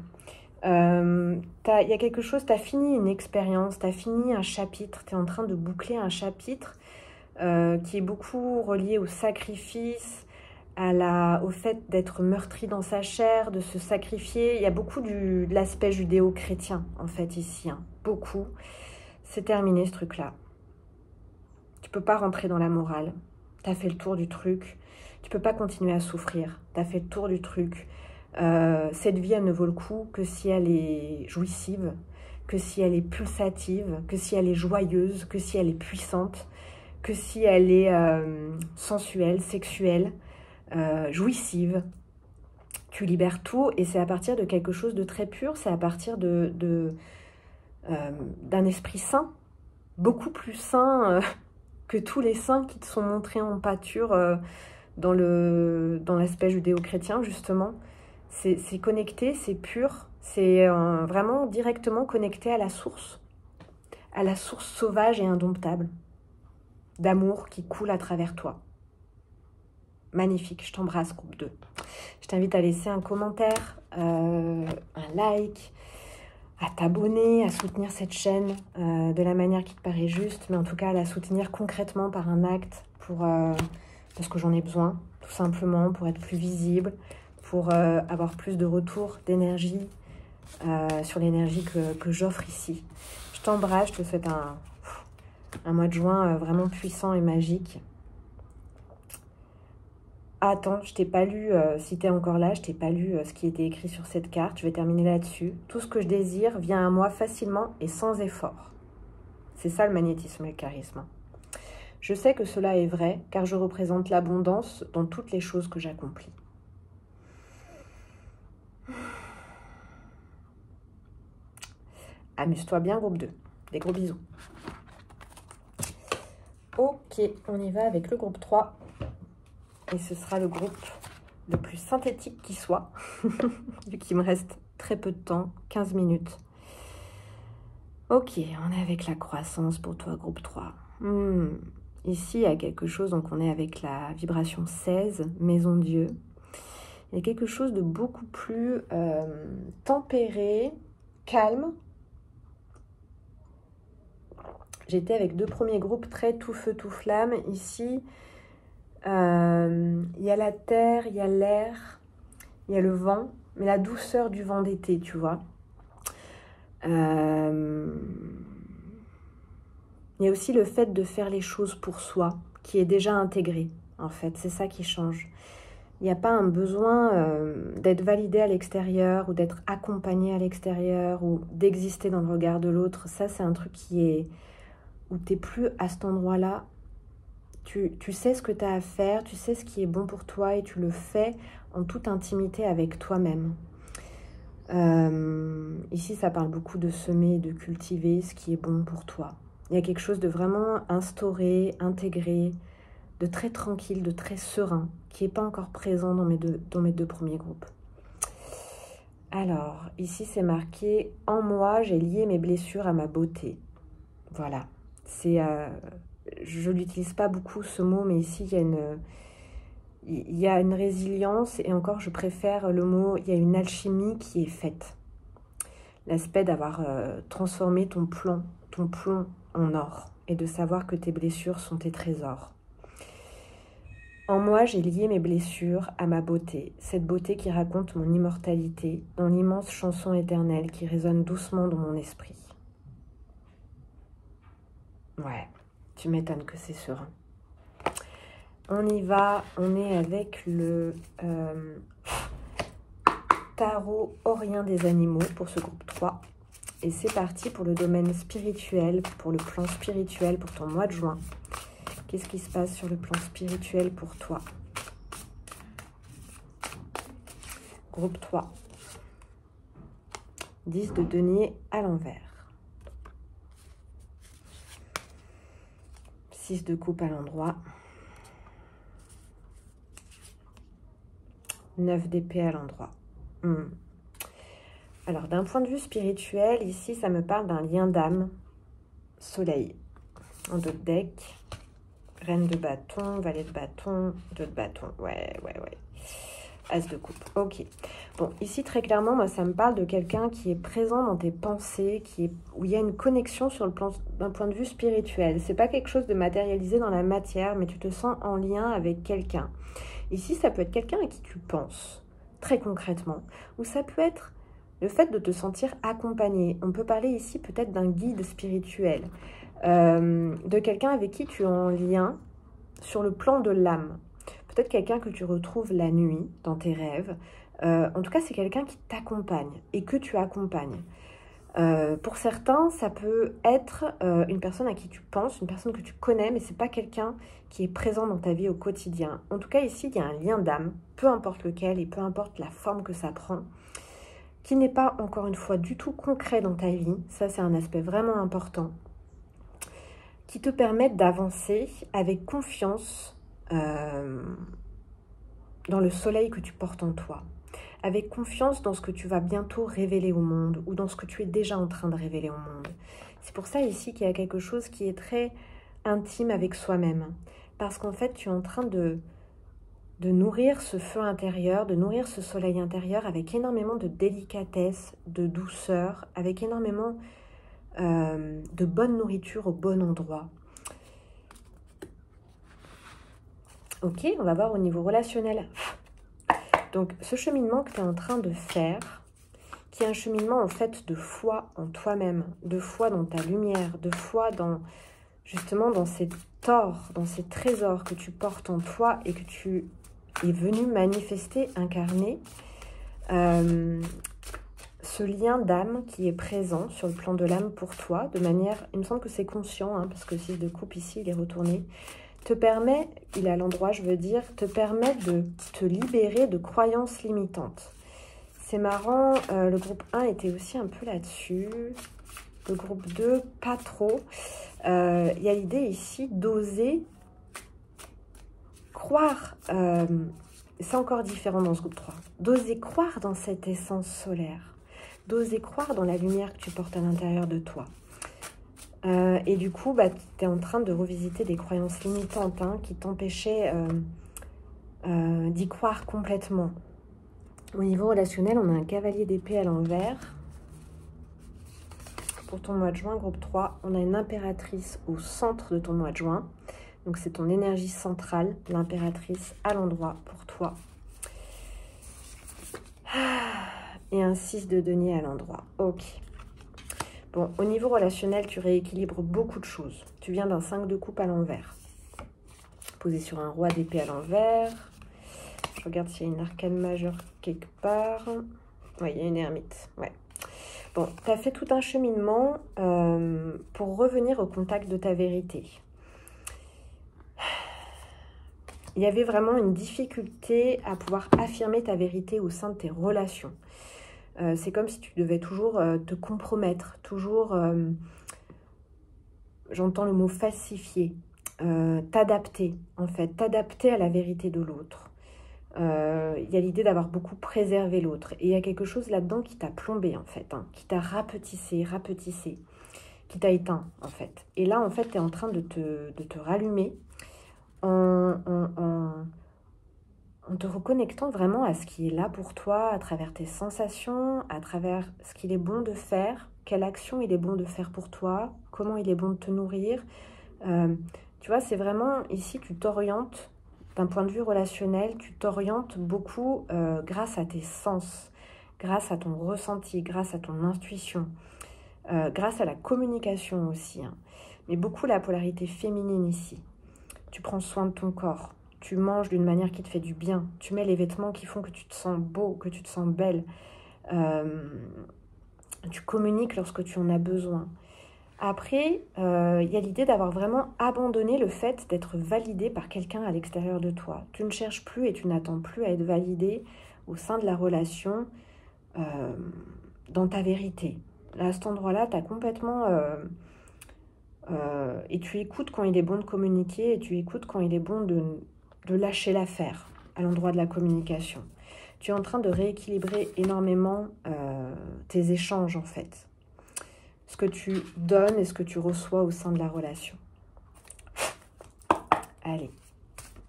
Il y a quelque chose, tu as fini une expérience, tu as fini un chapitre, tu es en train de boucler un chapitre qui est beaucoup relié au sacrifice, au fait d'être meurtri dans sa chair, de se sacrifier. Il y a beaucoup de l'aspect judéo-chrétien, en fait, ici. Hein. Beaucoup. C'est terminé, ce truc-là. Tu peux pas rentrer dans la morale. Tu as fait le tour du truc. Tu peux pas continuer à souffrir. Tu as fait le tour du truc. Cette vie, elle ne vaut le coup que si elle est jouissive, que si elle est pulsative, que si elle est joyeuse, que si elle est puissante, que si elle est sensuelle, sexuelle, jouissive. Tu libères tout et c'est à partir de quelque chose de très pur, c'est à partir d'un esprit saint, beaucoup plus saint que tous les saints qui te sont montrés en pâture dans l'aspect judéo-chrétien, justement. C'est connecté, c'est pur, c'est vraiment directement connecté à la source sauvage et indomptable d'amour qui coule à travers toi. Magnifique, je t'embrasse, groupe 2. Je t'invite à laisser un commentaire, un like, à t'abonner, à soutenir cette chaîne de la manière qui te paraît juste, mais en tout cas à la soutenir concrètement par un acte parce que j'en ai besoin, tout simplement, pour être plus visible, pour avoir plus de retour d'énergie sur l'énergie que j'offre ici. Je t'embrasse, je te souhaite un mois de juin vraiment puissant et magique. Ah, attends, je t'ai pas lu, si tu es encore là, je t'ai pas lu ce qui était écrit sur cette carte. Je vais terminer là-dessus. Tout ce que je désire vient à moi facilement et sans effort. C'est ça le magnétisme et le charisme. Je sais que cela est vrai, car je représente l'abondance dans toutes les choses que j'accomplis. Amuse-toi bien, groupe 2. Des gros bisous. Ok, on y va avec le groupe 3. Et ce sera le groupe le plus synthétique qui soit, vu qu'il me reste très peu de temps, 15 minutes. Ok, on est avec la croissance pour toi, groupe 3. Ici, il y a quelque chose, donc on est avec la vibration 16, Maison Dieu. Il y a quelque chose de beaucoup plus tempéré, calme. J'étais avec 2 premiers groupes très tout feu, tout flamme. Ici, il y a la terre, il y a l'air, il y a le vent, mais la douceur du vent d'été, tu vois. Il y a aussi le fait de faire les choses pour soi, qui est déjà intégré, en fait. C'est ça qui change. Il n'y a pas un besoin d'être validé à l'extérieur ou d'être accompagné à l'extérieur ou d'exister dans le regard de l'autre. Ça, c'est un truc où tu n'es plus à cet endroit-là. Tu sais ce que tu as à faire, tu sais ce qui est bon pour toi et tu le fais en toute intimité avec toi-même. Ici, ça parle beaucoup de semer et de cultiver ce qui est bon pour toi. Il y a quelque chose de vraiment instauré, intégré, de très tranquille, de très serein, qui n'est pas encore présent dans mes deux premiers groupes. Alors, ici, c'est marqué « En moi, j'ai lié mes blessures à ma beauté ». Voilà. Je n'utilise pas beaucoup ce mot, mais ici, il y a une résilience, et encore, je préfère le mot « il y a une alchimie qui est faite ». L'aspect d'avoir transformé ton plomb en or, et de savoir que tes blessures sont tes trésors. En moi, j'ai lié mes blessures à ma beauté, cette beauté qui raconte mon immortalité, dans l'immense chanson éternelle qui résonne doucement dans mon esprit. Ouais, tu m'étonnes que c'est serein. On y va, on est avec le tarot orien des animaux pour ce groupe 3. Et c'est parti pour le domaine spirituel, pour le plan spirituel pour ton mois de juin. Qu'est-ce qui se passe sur le plan spirituel pour toi? Groupe 3. 10 de denier à l'envers. 6 de coupe à l'endroit. 9 d'épée à l'endroit. Alors, d'un point de vue spirituel, ici, ça me parle d'un lien d'âme. Soleil. En dos de deck. Reine de bâton, valet de bâton, 2 de bâton. Ouais. As de coupe. Ok. Bon, ici, très clairement, moi, ça me parle de quelqu'un qui est présent dans tes pensées, où il y a une connexion sur le plan d'un point de vue spirituel. C'est pas quelque chose de matérialisé dans la matière, mais tu te sens en lien avec quelqu'un. Ici, ça peut être quelqu'un à qui tu penses, très concrètement. Ou ça peut être le fait de te sentir accompagné. On peut parler ici peut-être d'un guide spirituel. De quelqu'un avec qui tu es en lien sur le plan de l'âme. Peut-être quelqu'un que tu retrouves la nuit dans tes rêves. En tout cas, c'est quelqu'un qui t'accompagne et que tu accompagnes. Pour certains, ça peut être une personne à qui tu penses, une personne que tu connais, mais ce n'est pas quelqu'un qui est présent dans ta vie au quotidien. En tout cas, ici, il y a un lien d'âme, peu importe lequel et peu importe la forme que ça prend, qui n'est pas, encore une fois, du tout concret dans ta vie. Ça, c'est un aspect vraiment important, qui te permettent d'avancer avec confiance dans le soleil que tu portes en toi, avec confiance dans ce que tu vas bientôt révéler au monde ou dans ce que tu es déjà en train de révéler au monde. C'est pour ça ici qu'il y a quelque chose qui est très intime avec soi-même, parce qu'en fait tu es en train de nourrir ce feu intérieur, de nourrir ce soleil intérieur avec énormément de délicatesse, de douceur, avec énormément de bonne nourriture au bon endroit. Ok, on va voir au niveau relationnel. Donc, ce cheminement que tu es en train de faire, qui est un cheminement en fait de foi en toi-même, de foi dans ta lumière, de foi dans justement dans ces torts, dans ces trésors que tu portes en toi et que tu es venu manifester, incarner, ce lien d'âme qui est présent sur le plan de l'âme pour toi, de manière, il me semble que c'est conscient, hein, parce que le 6 de coupe ici, il est retourné, te permet, il est à l'endroit, je veux dire, te permet de te libérer de croyances limitantes. C'est marrant, le groupe 1 était aussi un peu là-dessus, le groupe 2, pas trop. Il y a l'idée ici d'oser croire, c'est encore différent dans ce groupe 3, d'oser croire dans cette essence solaire, d'oser croire dans la lumière que tu portes à l'intérieur de toi. Et du coup, bah, tu es en train de revisiter des croyances limitantes qui t'empêchaient d'y croire complètement. Au niveau relationnel, on a un cavalier d'épée à l'envers. Pour ton mois de juin, groupe 3, on a une impératrice au centre de ton mois de juin. Donc, c'est ton énergie centrale, l'impératrice à l'endroit pour toi. Et un 6 de denier à l'endroit. Ok. Bon, au niveau relationnel, tu rééquilibres beaucoup de choses. Tu viens d'un 5 de coupe à l'envers. Posé sur un roi d'épée à l'envers. Je regarde s'il y a une arcane majeure quelque part. Oui, il y a une ermite. Ouais. Bon, tu as fait tout un cheminement pour revenir au contact de ta vérité. Il y avait vraiment une difficulté à pouvoir affirmer ta vérité au sein de tes relations. C'est comme si tu devais toujours te compromettre, toujours, j'entends le mot falsifier, t'adapter en fait, t'adapter à la vérité de l'autre. Il y a l'idée d'avoir beaucoup préservé l'autre. Et il y a quelque chose là-dedans qui t'a plombé en fait, qui t'a rapetissé, qui t'a éteint en fait. Et là en fait, tu es en train de te rallumer en te reconnectant vraiment à ce qui est là pour toi, à travers tes sensations, à travers ce qu'il est bon de faire, quelle action il est bon de faire pour toi, comment il est bon de te nourrir. Tu vois, c'est vraiment, ici, tu t'orientes, d'un point de vue relationnel, tu t'orientes beaucoup grâce à tes sens, grâce à ton ressenti, grâce à ton intuition, grâce à la communication aussi. Mais beaucoup la polarité féminine ici. Tu prends soin de ton corps. Tu manges d'une manière qui te fait du bien. Tu mets les vêtements qui font que tu te sens beau, que tu te sens belle. Tu communiques lorsque tu en as besoin. Après, il y a l'idée d'avoir vraiment abandonné le fait d'être validé par quelqu'un à l'extérieur de toi. Tu ne cherches plus et tu n'attends plus à être validé au sein de la relation dans ta vérité. Là, à cet endroit-là, tu as complètement et tu écoutes quand il est bon de communiquer et tu écoutes quand il est bon de lâcher l'affaire à l'endroit de la communication. Tu es en train de rééquilibrer énormément tes échanges en fait. Ce que tu donnes et ce que tu reçois au sein de la relation. Allez,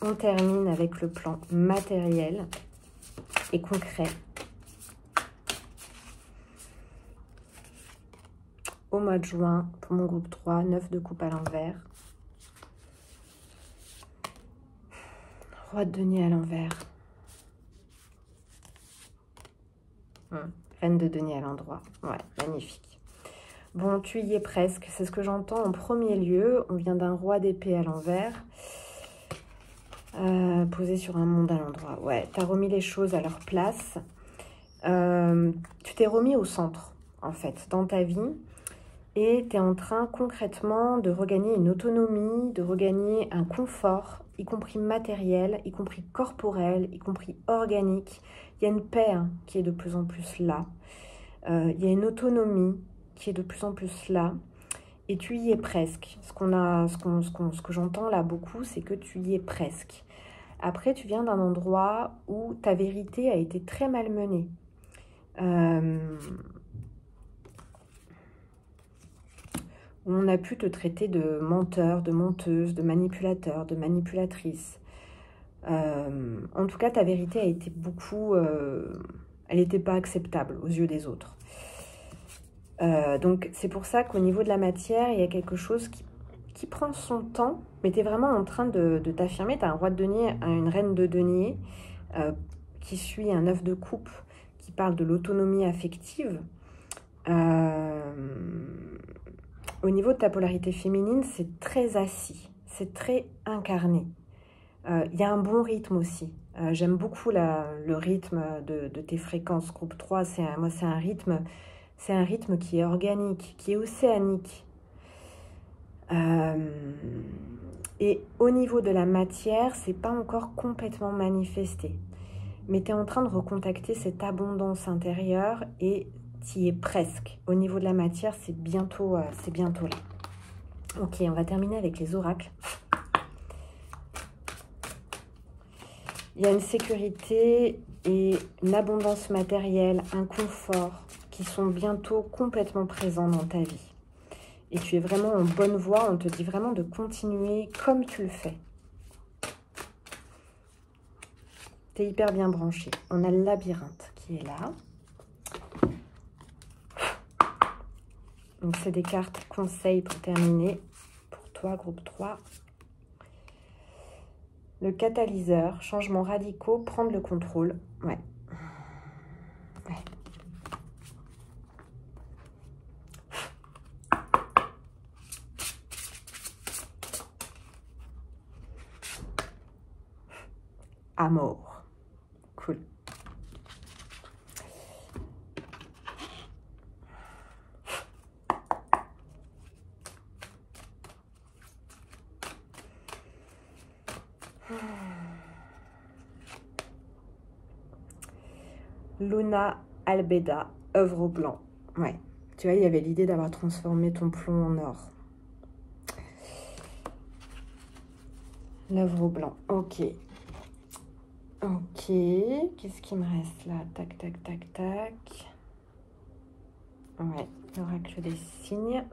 on termine avec le plan matériel et concret. Au mois de juin, pour mon groupe 3, 9 de coupe à l'envers. Roi de denier à l'envers. Reine de denier à l'endroit. Ouais, magnifique. Bon, tu y es presque. C'est ce que j'entends en premier lieu. On vient d'un roi d'épée à l'envers. Posé sur un monde à l'endroit. Ouais, tu as remis les choses à leur place. Tu t'es remis au centre, en fait, dans ta vie. Et tu es en train concrètement de regagner une autonomie, de regagner un confort, y compris matériel, y compris corporel, y compris organique. Il y a une paix qui est de plus en plus là. Il y a une autonomie qui est de plus en plus là. Et tu y es presque. Ce que j'entends là beaucoup, c'est que tu y es presque. Après, tu viens d'un endroit où ta vérité a été très malmenée. On a pu te traiter de menteur, de menteuse, de manipulateur, de manipulatrice. En tout cas, ta vérité a été beaucoup... elle n'était pas acceptable aux yeux des autres. Donc, c'est pour ça qu'au niveau de la matière, il y a quelque chose qui prend son temps, mais tu es vraiment en train de t'affirmer. Tu as un roi de denier, une reine de denier, qui suit un 9 de coupe, qui parle de l'autonomie affective. Au niveau de ta polarité féminine, c'est très assis, c'est très incarné. Il y a un bon rythme aussi. J'aime beaucoup le rythme de tes fréquences. Groupe 3, moi, c'est un rythme qui est organique, qui est océanique. Et au niveau de la matière, c'est pas encore complètement manifesté. Mais tu es en train de recontacter cette abondance intérieure et tu y es presque. Au niveau de la matière, c'est bientôt là. Ok, on va terminer avec les oracles. Il y a une sécurité et une abondance matérielle, un confort qui sont bientôt complètement présents dans ta vie. Et tu es vraiment en bonne voie, on te dit vraiment de continuer comme tu le fais. Tu es hyper bien branché. On a le labyrinthe qui est là. Donc, c'est des cartes conseils pour terminer. Pour toi, groupe 3. Le catalyseur, changements radicaux, prendre le contrôle. Ouais. Amour. Cool. Luna Albeda, œuvre au blanc. Ouais. Tu vois, il y avait l'idée d'avoir transformé ton plomb en or. L'œuvre au blanc. Ok. Ok. Qu'est-ce qui me reste là? Tac, tac, tac, tac. Ouais. L'oracle des signes.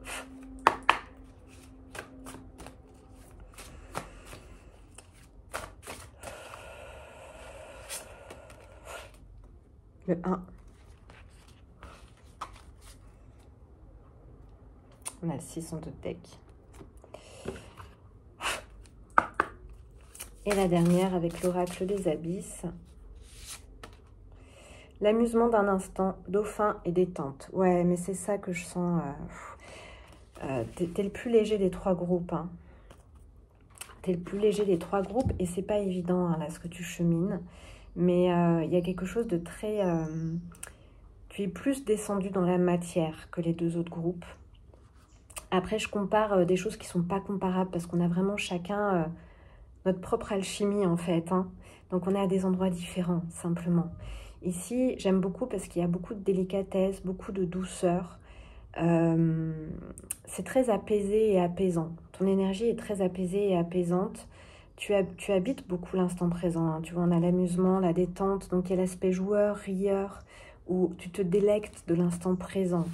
Le 1. On a le 6 en deux decks. Et la dernière avec l'oracle des abysses. L'amusement d'un instant, dauphin et détente. Ouais, mais c'est ça que je sens. T'es le plus léger des trois groupes. Hein. T'es le plus léger des trois groupes et c'est pas évident là ce que tu chemines. Mais il y a quelque chose de très... tu es plus descendu dans la matière que les deux autres groupes. Après, je compare des choses qui ne sont pas comparables parce qu'on a vraiment chacun notre propre alchimie en fait. Hein. Donc on est à des endroits différents, simplement. Ici, j'aime beaucoup parce qu'il y a beaucoup de délicatesse, beaucoup de douceur. C'est très apaisé et apaisant. Ton énergie est très apaisée et apaisante. Tu habites beaucoup l'instant présent, hein. Tu vois, on a l'amusement, la détente, donc il y a l'aspect joueur, rieur, où tu te délectes de l'instant présent.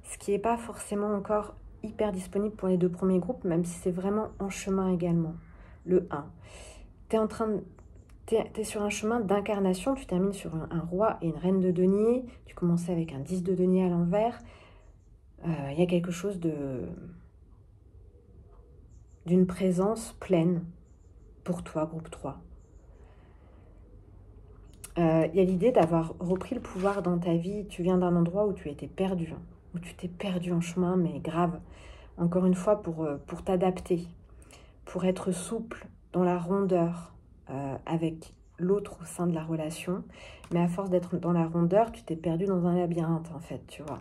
Ce qui n'est pas forcément encore hyper disponible pour les 2 premiers groupes, même si c'est vraiment en chemin également. Le 1. T'es sur un chemin d'incarnation, tu termines sur un roi et une reine de denier, tu commençais avec un 10 de denier à l'envers. Il y a quelque chose d'une présence pleine pour toi, groupe 3. Il y a l'idée d'avoir repris le pouvoir dans ta vie. Tu viens d'un endroit où tu étais perdu, hein, où tu t'es perdu en chemin, mais grave. Encore une fois, pour t'adapter, pour être souple dans la rondeur avec l'autre au sein de la relation. Mais à force d'être dans la rondeur, tu t'es perdu dans un labyrinthe, en fait, tu vois.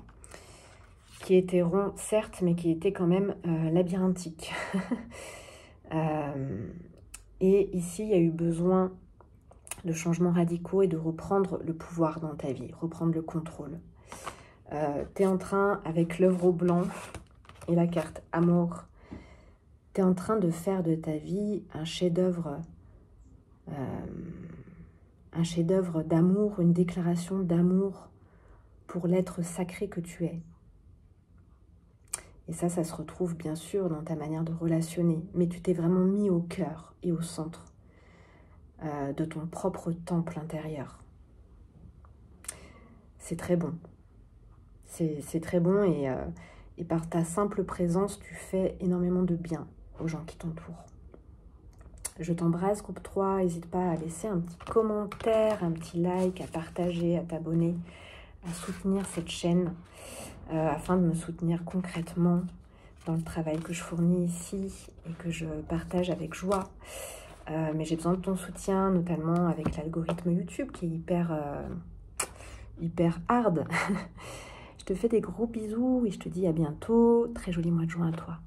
Qui était rond, certes, mais qui était quand même labyrinthique. Et ici, il y a eu besoin de changements radicaux et de reprendre le pouvoir dans ta vie, reprendre le contrôle. Tu es en train, avec l'œuvre au blanc et la carte amour, tu es en train de faire de ta vie un chef-d'œuvre d'amour, une déclaration d'amour pour l'être sacré que tu es. Et ça se retrouve bien sûr dans ta manière de relationner, mais tu t'es vraiment mis au cœur et au centre de ton propre temple intérieur. C'est très bon. C'est très bon et par ta simple présence, tu fais énormément de bien aux gens qui t'entourent. Je t'embrasse, groupe 3. N'hésite pas à laisser un petit commentaire, un petit like, à partager, à t'abonner, à soutenir cette chaîne afin de me soutenir concrètement dans le travail que je fournis ici et que je partage avec joie. Mais j'ai besoin de ton soutien, notamment avec l'algorithme YouTube qui est hyper hard. Je te fais des gros bisous et je te dis à bientôt. Très joli mois de juin à toi.